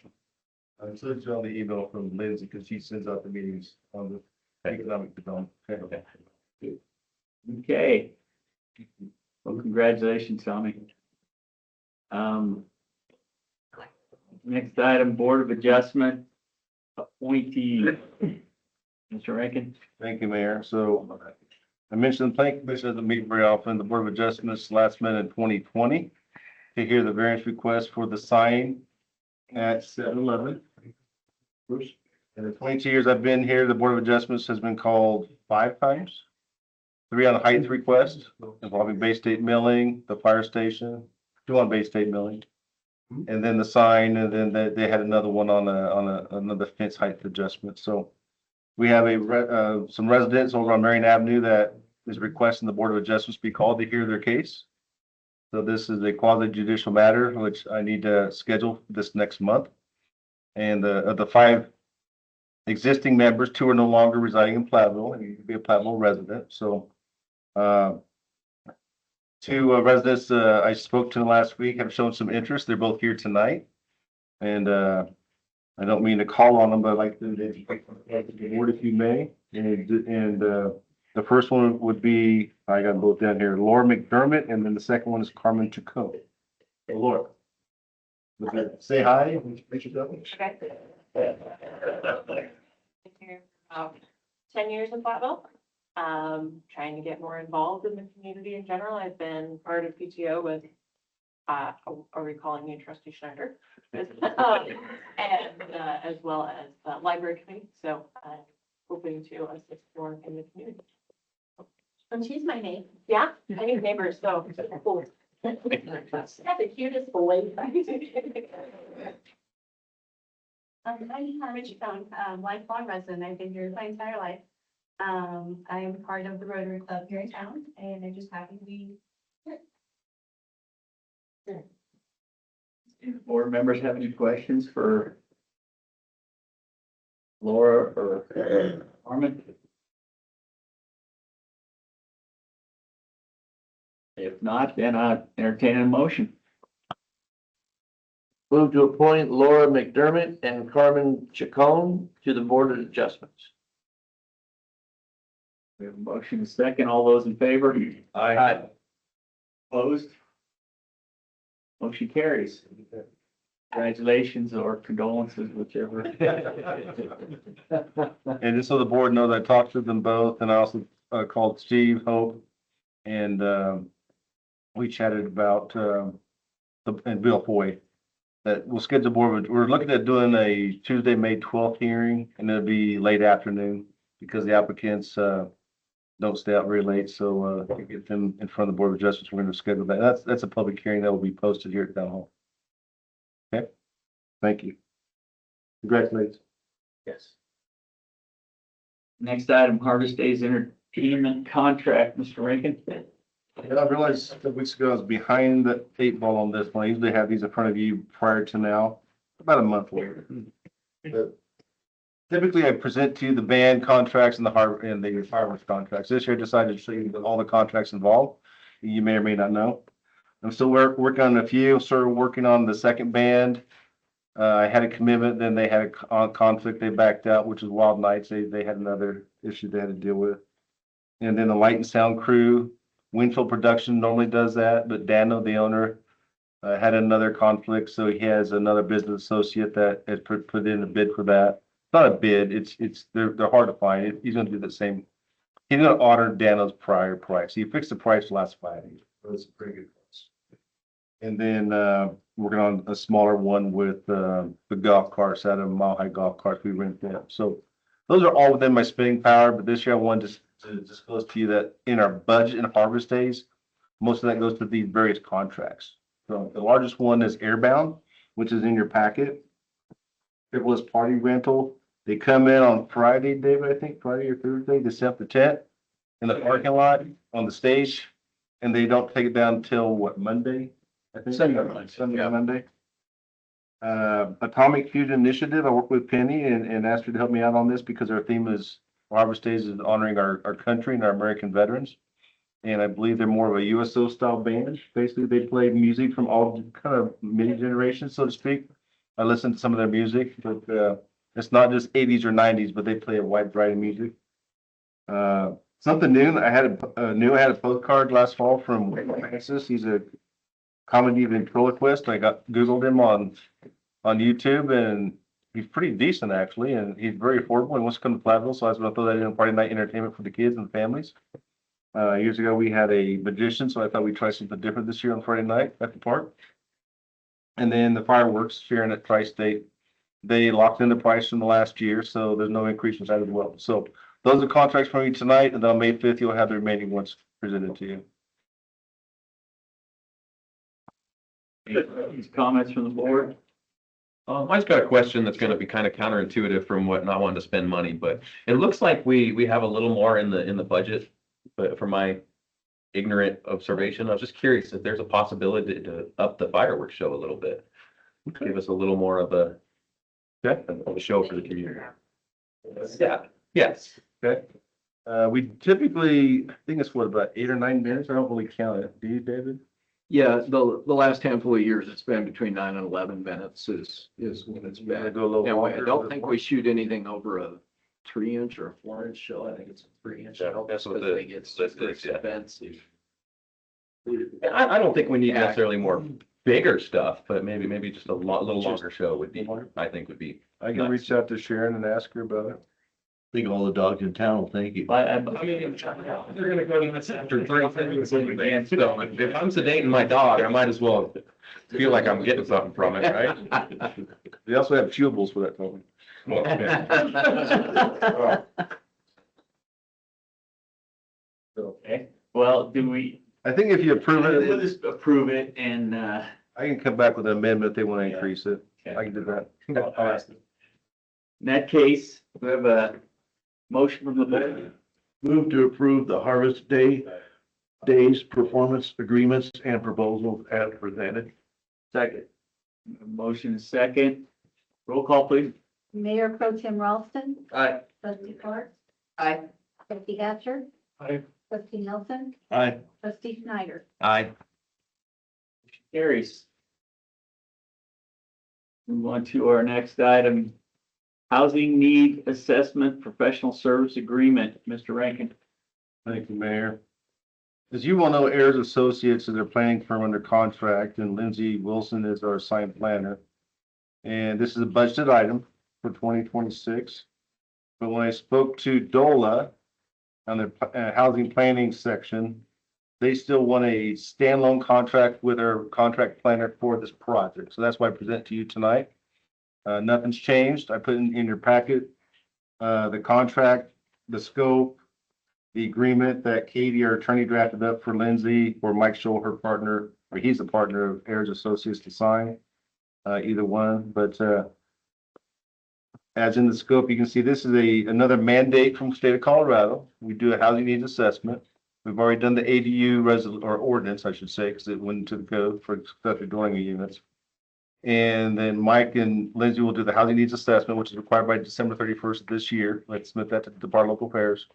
I'm sure it's on the email from Lindsay because she sends out the meetings on the economic development. Okay. Okay. Well, congratulations, Tommy. Next item, Board of Adjustment appointee. Mr. Rankin? Thank you, Mayor. So I mentioned the planning commission doesn't meet very often. The Board of Adjustments last met in 2020 to hear the variance request for the sign at 7-Eleven. Bruce? In the 22 years I've been here, the Board of Adjustments has been called 5 times. 3 on the height request involving Bay State milling, the fire station, 2 on Bay State milling. And then the sign, and then they had another one on another fence height adjustment. So we have some residents over on Marion Avenue that is requesting the Board of Adjustments be called to hear their case. So this is a quasi judicial matter, which I need to schedule this next month. And of the 5 existing members, 2 are no longer residing in Platteville and you can be a Platteville resident. So 2 residents I spoke to last week have shown some interest. They're both here tonight. And I don't mean to call on them, but I'd like them to the board if you may. And the first one would be, I got them both down here, Laura McDermott, and then the second one is Carmen Chacon. So Laura, say hi. Introduce yourself. Been here about 10 years in Platteville. Trying to get more involved in the community in general. I've been part of PTO with, are we calling you Trustee Schneider? And as well as the library committee. So I'm hoping to assist more in the community. And she's my name. Yeah, I need neighbors, so. Cool. That's the cutest boy. I'm Carmen Chacon, lifelong resident. I've been here my entire life. I am part of the Rotary Club here in town, and I'm just happy to be here. Do board members have any questions for Laura or Carmen? If not, then I entertain a motion. Move to appoint Laura McDermott and Carmen Chacon to the Board of Adjustments. We have a motion, and a second. All those in favor? Aye. Opposed? Motion carries. Congratulations or condolences, whichever. And just so the board knows, I talked to them both and I also called Steve, Hope, and we chatted about and Bill Foy. That we'll schedule board. We're looking at doing a Tuesday, May 12th hearing, and it'll be late afternoon because the applicants don't stay out very late. So to get them in front of the Board of Adjustments, we're going to schedule that. That's a public hearing that will be posted here at Town Hall. Okay, thank you. Congratulations. Yes. Next item, Harvest Days Entertainment Contract, Mr. Rankin. Yeah, I realized a couple weeks ago I was behind the 8 ball on this one. I usually have these in front of you prior to now, about a month later. But typically I present to you the band contracts and the fireworks contracts. This year I decided to show you all the contracts involved. You may or may not know. I'm still working on a few, started working on the second band. I had a commitment, then they had a conflict, they backed out, which was Wild Nights. They had another issue they had to deal with. And then the light and sound crew, Winfield Production normally does that, but Dano, the owner, had another conflict, so he has another business associate that has put in a bid for that. Not a bid, they're hard to find. He's gonna do the same. He's gonna honor Dano's prior price. He fixed the price last 5 years. That's a pretty good price. And then, working on a smaller one with, the golf carts out of Mile High Golf Carts we rent them. So those are all within my spending power, but this year I wanted to disclose to you that in our budget and harvest days, most of that goes to these various contracts. So the largest one is Airbound, which is in your packet. It was party rental. They come in on Friday, David, I think Friday or Thursday, they set up the tent in the parking lot on the stage, and they don't take it down until what, Monday? I think Sunday, Monday. Atomic Fusion Initiative, I work with Penny and asked her to help me out on this because our theme is Harvest Days is honoring our country and our American veterans. And I believe they're more of a USO style band. Basically, they play music from all kind of many generations, so to speak. I listen to some of their music, but it's not just 80s or 90s, but they play a wide variety of music. Something new, I had a postcard last fall from Francis. He's a comedy ventriloquist. I Googled him on YouTube, and he's pretty decent actually, and he's very affordable. He wants to come to Platteville, so I was going to throw that in Friday night entertainment for the kids and the families. Years ago, we had a magician, so I thought we'd try something different this year on Friday night at the park. And then the fireworks, Sharon at Tri-State, they locked in the price from the last year, so there's no increase in that as well. So those are contracts from me tonight, and on May 5th, you'll have the remaining ones presented to you. Any comments from the board? I just got a question that's gonna be kind of counterintuitive from what not wanting to spend money, but it looks like we have a little more in the budget. But from my ignorant observation, I was just curious if there's a possibility to up the fireworks show a little bit. Give us a little more of a show for the community. Yeah, yes. Okay. We typically, I think it's what, about 8 or 9 minutes? I don't really count it. Do you, David? Yeah, the last handful of years, it's been between 9 and 11 minutes is when it's Yeah, been. go a little And I longer, don't think we shoot anything over a 3-inch or a 4-inch show. I think it's a 3-inch. Yeah, that's what the- They get that's super good, yeah. expensive. I don't think we need necessarily more bigger stuff, but maybe just a little longer show would be, I think would be. I can reach out to Sharon and ask her about it. I think all the dogs in town will thank you. I mean, they're gonna go nuts after 3 seconds anyway, so if I'm sedating my dog, I might as well feel like I'm getting something from it, right? They also have chewables for that, Tony. Well, yeah. Okay, well, do we, I think if you approve we'll it, just approve it and, I can come back with an amendment if they want to increase it. I can do that. I'll ask them. in that case, we have a motion from the board. Move to approve the Harvest Days performance agreements and proposals as presented. Second. Motion is second. Roll call, please. Mayor Pro Tem Ralston, Aye. trustee Clark, Aye. trustee Hatcher, Aye. trustee Nelson, Aye. trustee Snyder. Aye. Carries. Move on to our next item. Housing Need Assessment Professional Service Agreement. Mr. Rankin. Thank you, Mayor. As you well know, Ayers Associates is our planning firm under contract, and Lindsay Wilson is our assigned planner. And this is a budgeted item for 2026. But when I spoke to DOLA on the housing planning section, they still want a standalone contract with our contract planner for this project. So that's why I present to you tonight. Nothing's changed. I put in your packet the contract, the scope, the agreement that Katie, our attorney, drafted up for Lindsay or Mike Scholl, her partner, or he's a partner of Ayers Associates, to sign. Either one, but as in the scope, you can see this is another mandate from the state of Colorado. We do a housing needs assessment. We've already done the ADU or ordinance, I should say, because it went into the code for accessory dwelling units. And then Mike and Lindsay will do the housing needs assessment, which is required by December 31st of this year. Let's submit that to the Department of Local Affairs.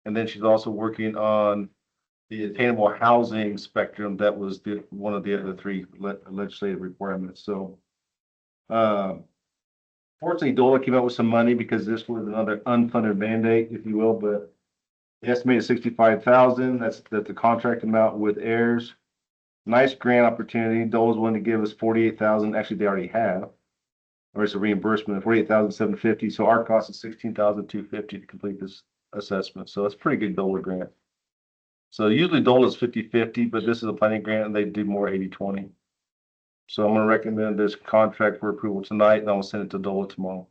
And then she's also working on the attainable housing spectrum. That was one of the other three legislative requirements. So Fortunately, DOLA came out with some money because this was another unfunded mandate, if you will, but the estimated 65,000, that's the contract amount with heirs. Nice grant opportunity. DOLA's wanting to give us 48,000. Actually, they already have. Or it's a reimbursement of 48,750. So our cost is 16,250 to complete this assessment. So it's a pretty good DOLA grant. So usually DOLA is 50-50, but this is a planning grant and they do more 80-20. So I'm gonna recommend this contract for approval tonight and I will send it to DOLA tomorrow.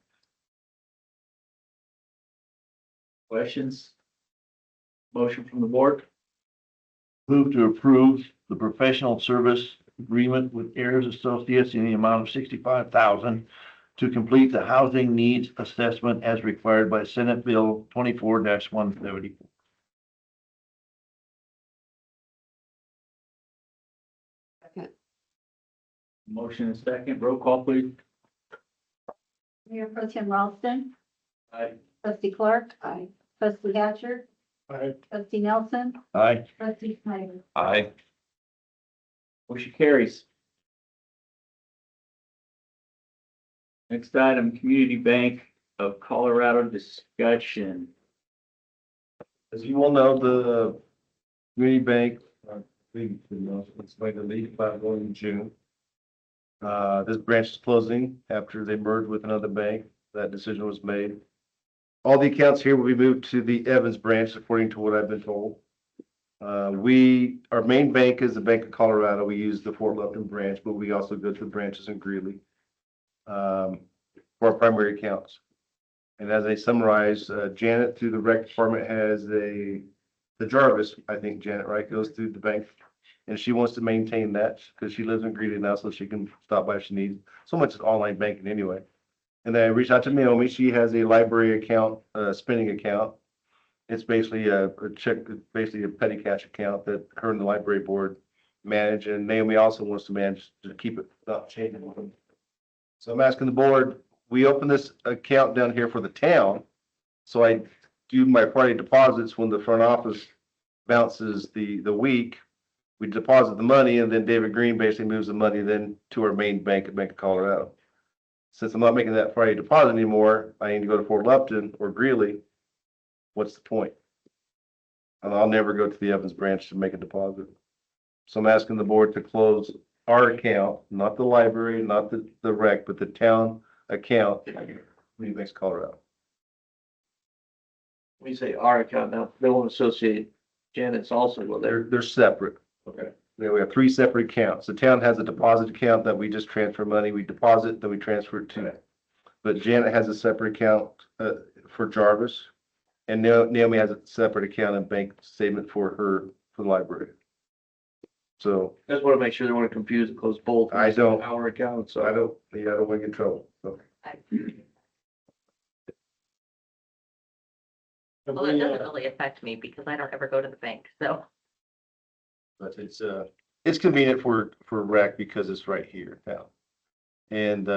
Questions? Motion from the board? Move to approve the professional service agreement with Ayers Associates in the amount of 65,000 to complete the housing needs assessment as required by Senate Bill 24-170. Motion is second. Roll call, please. Mayor Pro Tem Ralston. Aye. Trustee Clark. Aye. Trustee Hatcher. Aye. Trustee Nelson. Aye. Trustee Snyder. Aye. Motion carries. Next item, Community Bank of Colorado discussion. As you all know, the community bank, it's going to leave about going in June. This branch is closing after they merged with another bank. That decision was made. All the accounts here will be moved to the Evans branch, according to what I've been told. Our main bank is the Bank of Colorado. We use the Fort Lupton branch, but we also go to the branches in Greeley for our primary accounts. And as I summarize, Janet through the rec department has the Jarvis, I think Janet, right, goes through the bank. And she wants to maintain that because she lives in Greeley now, so she can stop by if she needs. So much is online banking anyway. And then I reached out to Naomi. She has a library account, spending account. It's basically a check, basically a petty cash account that her and the library board manage. And Naomi also wants to manage to keep it not changing. So I'm asking the board, we open this account down here for the town. So I do my Friday deposits when the front office bounces the week. We deposit the money and then David Green basically moves the money then to our main bank at Bank of Colorado. Since I'm not making that Friday deposit anymore, I need to go to Fort Lupton or Greeley. What's the point? And I'll never go to the Evans branch to make a deposit. So I'm asking the board to close our account, not the library, not the rec, but the town account, Community Banks Colorado. We say our account now, they won't associate Janet's also with there. They're separate. Okay. We have three separate accounts. The town has a deposit account that we just transfer money. We deposit, then we transfer it to. But Janet has a separate account for Jarvis. And Naomi has a separate account and bank statement for the library. So Just want to make sure they weren't confused and close both. I don't. Our accounts, I don't want to get in trouble. So. Well, it doesn't really affect me because I don't ever go to the bank, so. But it's convenient for rec because it's right here now. And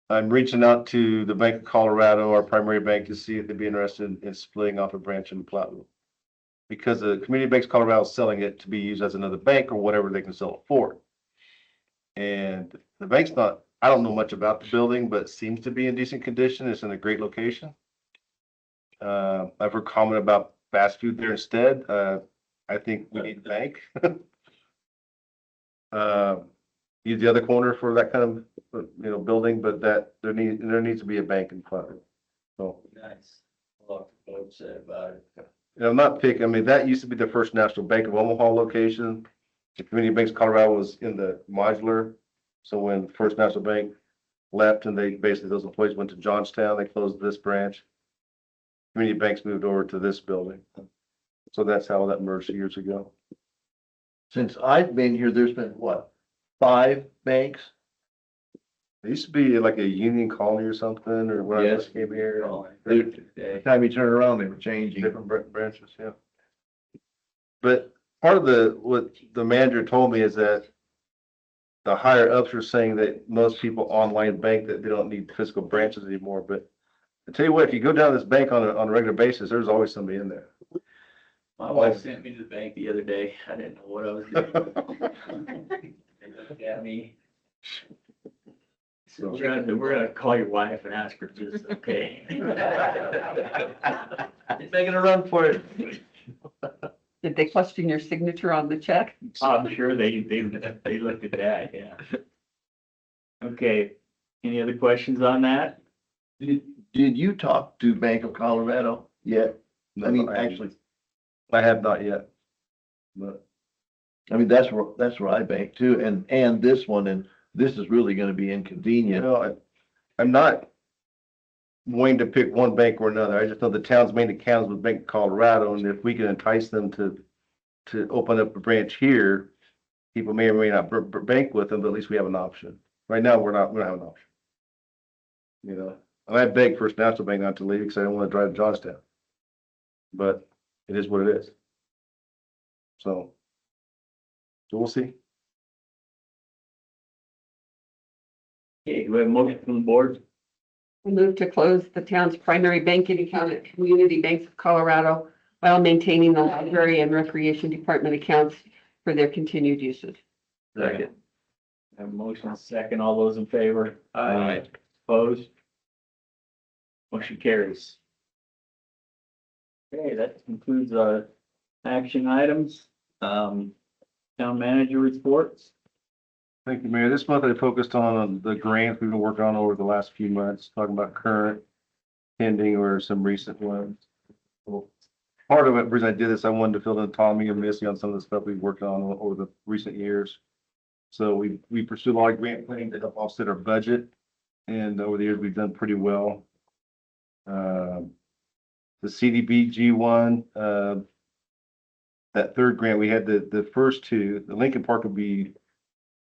I'm reaching out to the Bank of Colorado, our primary bank, to see if they'd be interested in splitting off a branch in Platteville. Because the Community Banks Colorado is selling it to be used as another bank or whatever they can sell it for. And the bank's not, I don't know much about the building, but it seems to be in decent condition. It's in a great location. I've heard comment about fast food there instead. I think we need the bank. Use the other corner for that kind of, building, but that there needs to be a bank in front of it. So. Nice. A lot of folks said about it. And I'm not picking, I mean, that used to be the First National Bank of Omaha location. The Community Banks Colorado was in the modular. So when First National Bank left and those employees went to Johnstown, they closed this branch. Community Banks moved over to this building. So that's how that merged years ago. Since I've been here, there's been what, 5 banks? It used to be like a Union Colony or something, or when I Yes. first came here. By the time you turn around, they were changing. Different branches, yeah. But part of what the manager told me is that the higher ups are saying that most people online bank, that they don't need physical branches anymore. But I tell you what, if you go down this bank on a regular basis, there's always somebody in there. My wife sent me to the bank the other day. I didn't know what I was doing. They looked at me. We're gonna call your wife and ask her if this is okay. He's making a run for it. Did they question your signature on the check? I'm sure they looked at that, yeah. Okay, any other questions on that? Did you talk to Bank of Colorado yet? I mean, actually, I have not yet. But I mean, that's where I bank too, and this one, and this is really gonna be inconvenient. I'm not wanting to pick one bank or another. I just know the town's main accounts with Bank of Colorado, and if we can entice them to open up a branch here, people may or may not bank with them, but at least we have an option. Right now, we don't have an option. You know, and I begged First National Bank not to leave because I don't want to drive to Johnstown. But it is what it is. So we'll see. Okay, we have a motion from the board. I move to close the town's primary banking account at Community Banks of Colorado while maintaining the library and recreation department accounts for their continued uses. Second. Have a motion, second, all those in favor? Aye. Opposed? Motion carries. Okay, that concludes our action items. Town manager reports. Thank you, Mayor. This month I focused on the grants we've been working on over the last few months, talking about current, pending, or some recent ones. Well, part of it, the reason I did this, I wanted to fill in Tommy and Missy on some of the stuff we've worked on over the recent years. So we pursued a lot of grant planning to help offset our budget, and over the years, we've done pretty well. The CDBG one, that third grant, we had the first two. The Lincoln Park will be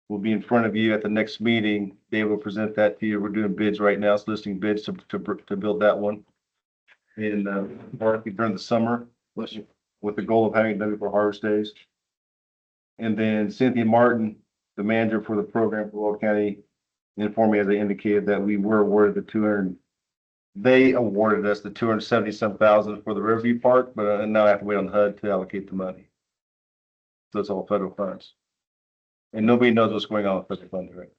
in front of you at the next meeting, be able to present that to you. We're doing bids right now, soliciting bids to build that one in park during the summer, with the goal of having it done before harvest days. And then Cynthia Martin, the manager for the program for Will County, informed me, as they indicated, that we were awarded they awarded us the 270-some thousand for the Riverview Park, but now I have to wait on HUD to allocate the money. So it's all federal funds. And nobody knows what's going on with federal funding, right?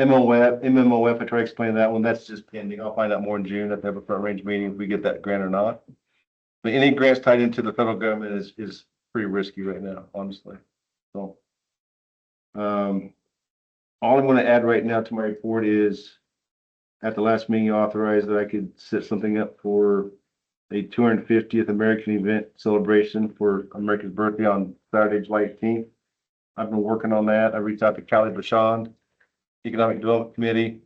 MMOF, I try to explain that one. That's just pending. I'll find out more in June at the front range meeting if we get that grant or not. But any grants tied into the federal government is pretty risky right now, honestly. So, all I'm going to add right now to my report is, at the last meeting, you authorized that I could set something up for a 250th American event celebration for America's birthday on Saturday, July 18th. I've been working on that. I reached out to Callie Bashand, Economic Development Committee.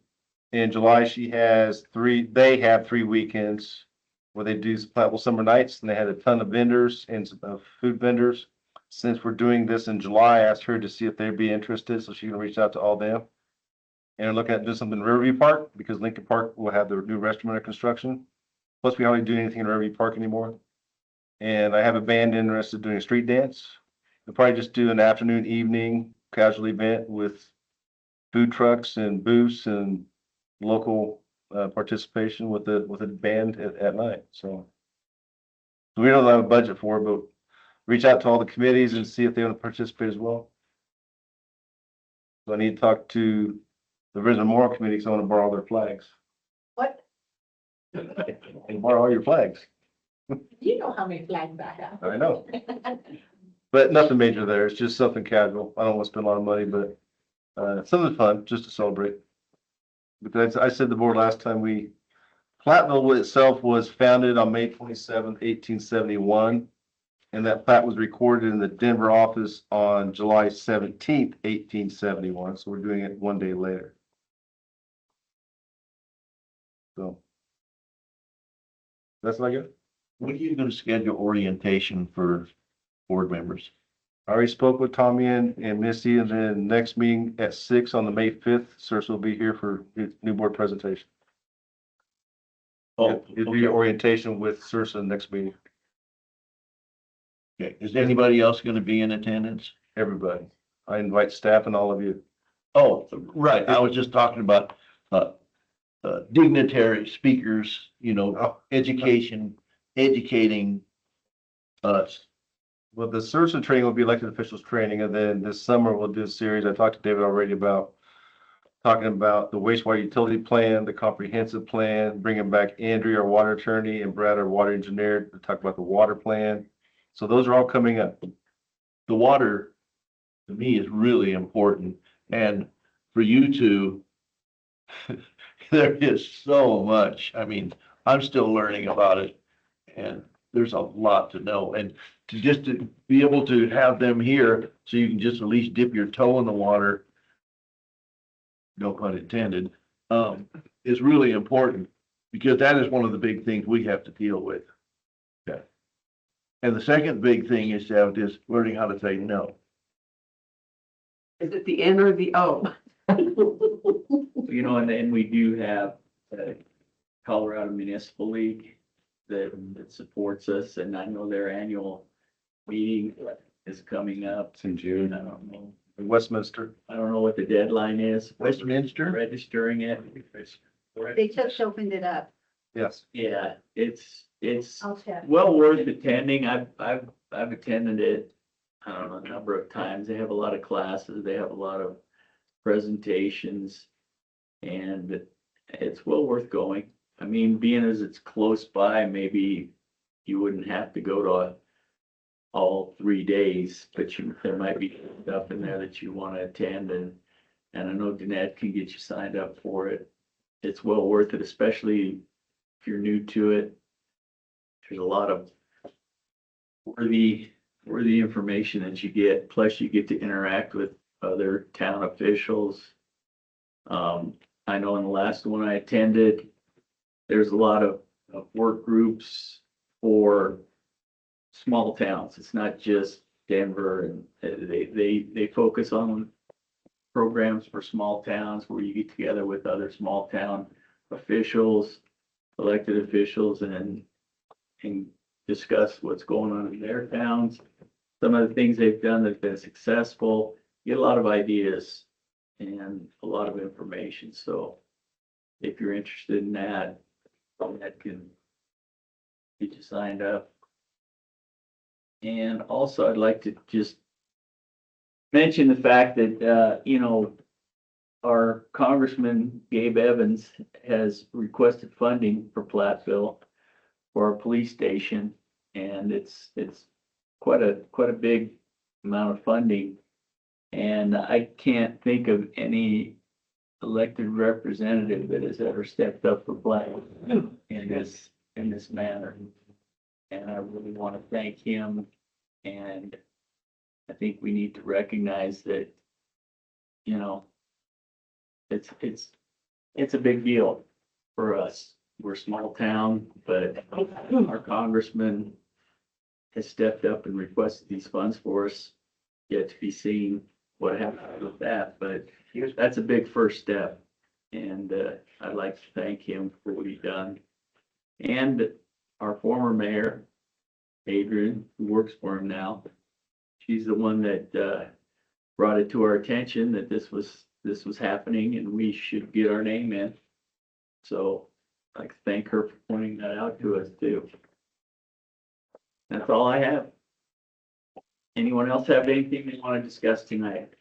In July, they have 3 weekends where they do Platteville Summer Nights, and they had a ton of vendors and some food vendors. Since we're doing this in July, I asked her to see if they'd be interested, so she can reach out to all them. And look at doing something in Riverview Park, because Lincoln Park will have their new restroom under construction. Plus, we hardly do anything in Riverview Park anymore. And I have a band interested in doing a street dance. We'll probably just do an afternoon, evening casual event with food trucks and booths and local participation with the band at night. So we don't have a budget for it, but reach out to all the committees and see if they want to participate as well. So I need to talk to the Visitor Memorial Committee because I want to borrow their flags. What? And borrow all your flags. You know how many flags I have. I know. But nothing major there. It's just something casual. I don't want to spend a lot of money, but something fun just to celebrate. Because I said to the board last time, Platteville itself was founded on May 27th, 1871. And that plat was recorded in the Denver office on July 17th, 1871. So we're doing it 1 day later. So that's what I got. When are you gonna schedule orientation for board members? I already spoke with Tommy and Missy, and then next meeting at 6 on the May 5th, Cersei will be here for his new board presentation. Oh, It'll be orientation with Cersei next meeting. okay. Is anybody else gonna be in attendance? Everybody. I invite staff and all of you. Oh, right. I was just talking about, dignitary speakers, Oh. educating us. Well, the citizen training will be elected officials training, and then this summer we'll do a series. I talked to David already about talking about the wastewater utility plan, the comprehensive plan, bringing back Andrea, our water attorney, and Brad, our water engineer, to talk about the water plan. So those are all coming up. The water, to me, is really important. And for you two, there is so much. I mean, I'm still learning about it. And there's a lot to know. And to be able to have them here so you can just at least dip your toe in the water, no pun intended, is really important because that is one of the big things we have to deal with. Okay. And the second big thing is to have this learning how to say no. Is it the N or the O? You know, and then we do have Colorado Municipal League that supports us, and I know their annual meeting is coming up. It's in June. I don't know. In Westminster. I don't know what the deadline is. Westminster? Registering it. They just opened it up. Yes. Yeah, it's I'll check. well worth attending. I've attended it, I don't know, a number of times. They have a lot of classes, they have a lot of presentations, and it's well worth going. I mean, being as it's close by, maybe you wouldn't have to go to all 3 days, but there might be stuff in there that you want to attend, and I know Danette can get you signed up for it. It's well worth it, especially if you're new to it. There's a lot of worthy information that you get, plus you get to interact with other town officials. I know in the last one I attended, there's a lot of work groups for small towns. It's not just Denver, and they focus on programs for small towns where you get together with other small town officials, elected officials, and discuss what's going on in their towns. Some of the things they've done that have been successful, get a lot of ideas and a lot of information. So if you're interested in that, that can get you signed up. And also I'd like to just mention the fact that, you know, our Congressman Gabe Evans has requested funding for Platteville for our police station. And it's quite a big amount of funding. And I can't think of any elected representative that has ever stepped up for Platteville in this manner. And I really want to thank him. And I think we need to recognize that, you know, it's a big deal for us. We're a small town, but our congressman has stepped up and requested these funds for us. Yet to be seen what happens with that, but that's a big first step. And I'd like to thank him for what he's done. And our former mayor, Adrian, who works for him now, she's the one that brought it to our attention that this was happening and we should get our name in. So I'd like to thank her for pointing that out to us too. That's all I have. Anyone else have anything they want to discuss tonight?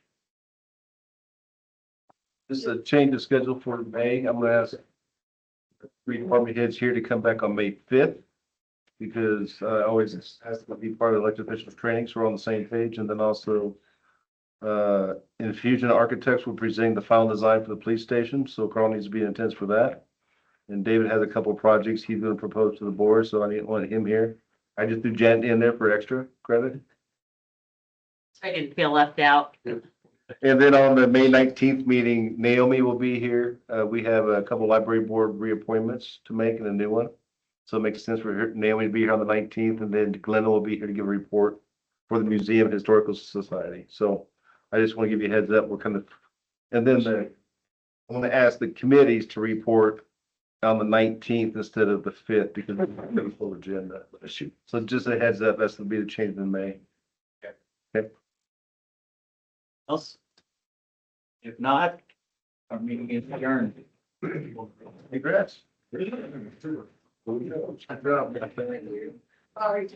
This is a change of schedule for May. I'm gonna ask three department heads here to come back on May 5th. Because always has to be part of the elected officials training, so we're on the same page. And then also Infusion Architects will present the final design for the police station, so Carl needs to be in attendance for that. And David has a couple of projects he's gonna propose to the board, so I didn't want him here. I just threw Janet in there for extra credit. So I didn't feel left out. And then on the May 19th meeting, Naomi will be here. We have a couple library board reappointments to make and a new one. So it makes sense for Naomi to be here on the 19th, and then Glenda will be here to give a report for the Museum and Historical Society. So I just want to give you a heads up. We're kind of, and then I'm going to ask the committees to report on the 19th instead of the 5th because it's a full agenda. So just a heads up, that's going to be the change in May. Okay. Else? If not, our meeting is adjourned. Congrats. Sorry.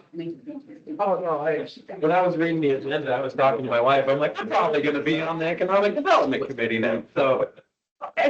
Oh, no, when I was reading the agenda, I was talking to my wife, I'm like, I'm probably gonna be on the Economic Development Committee now, so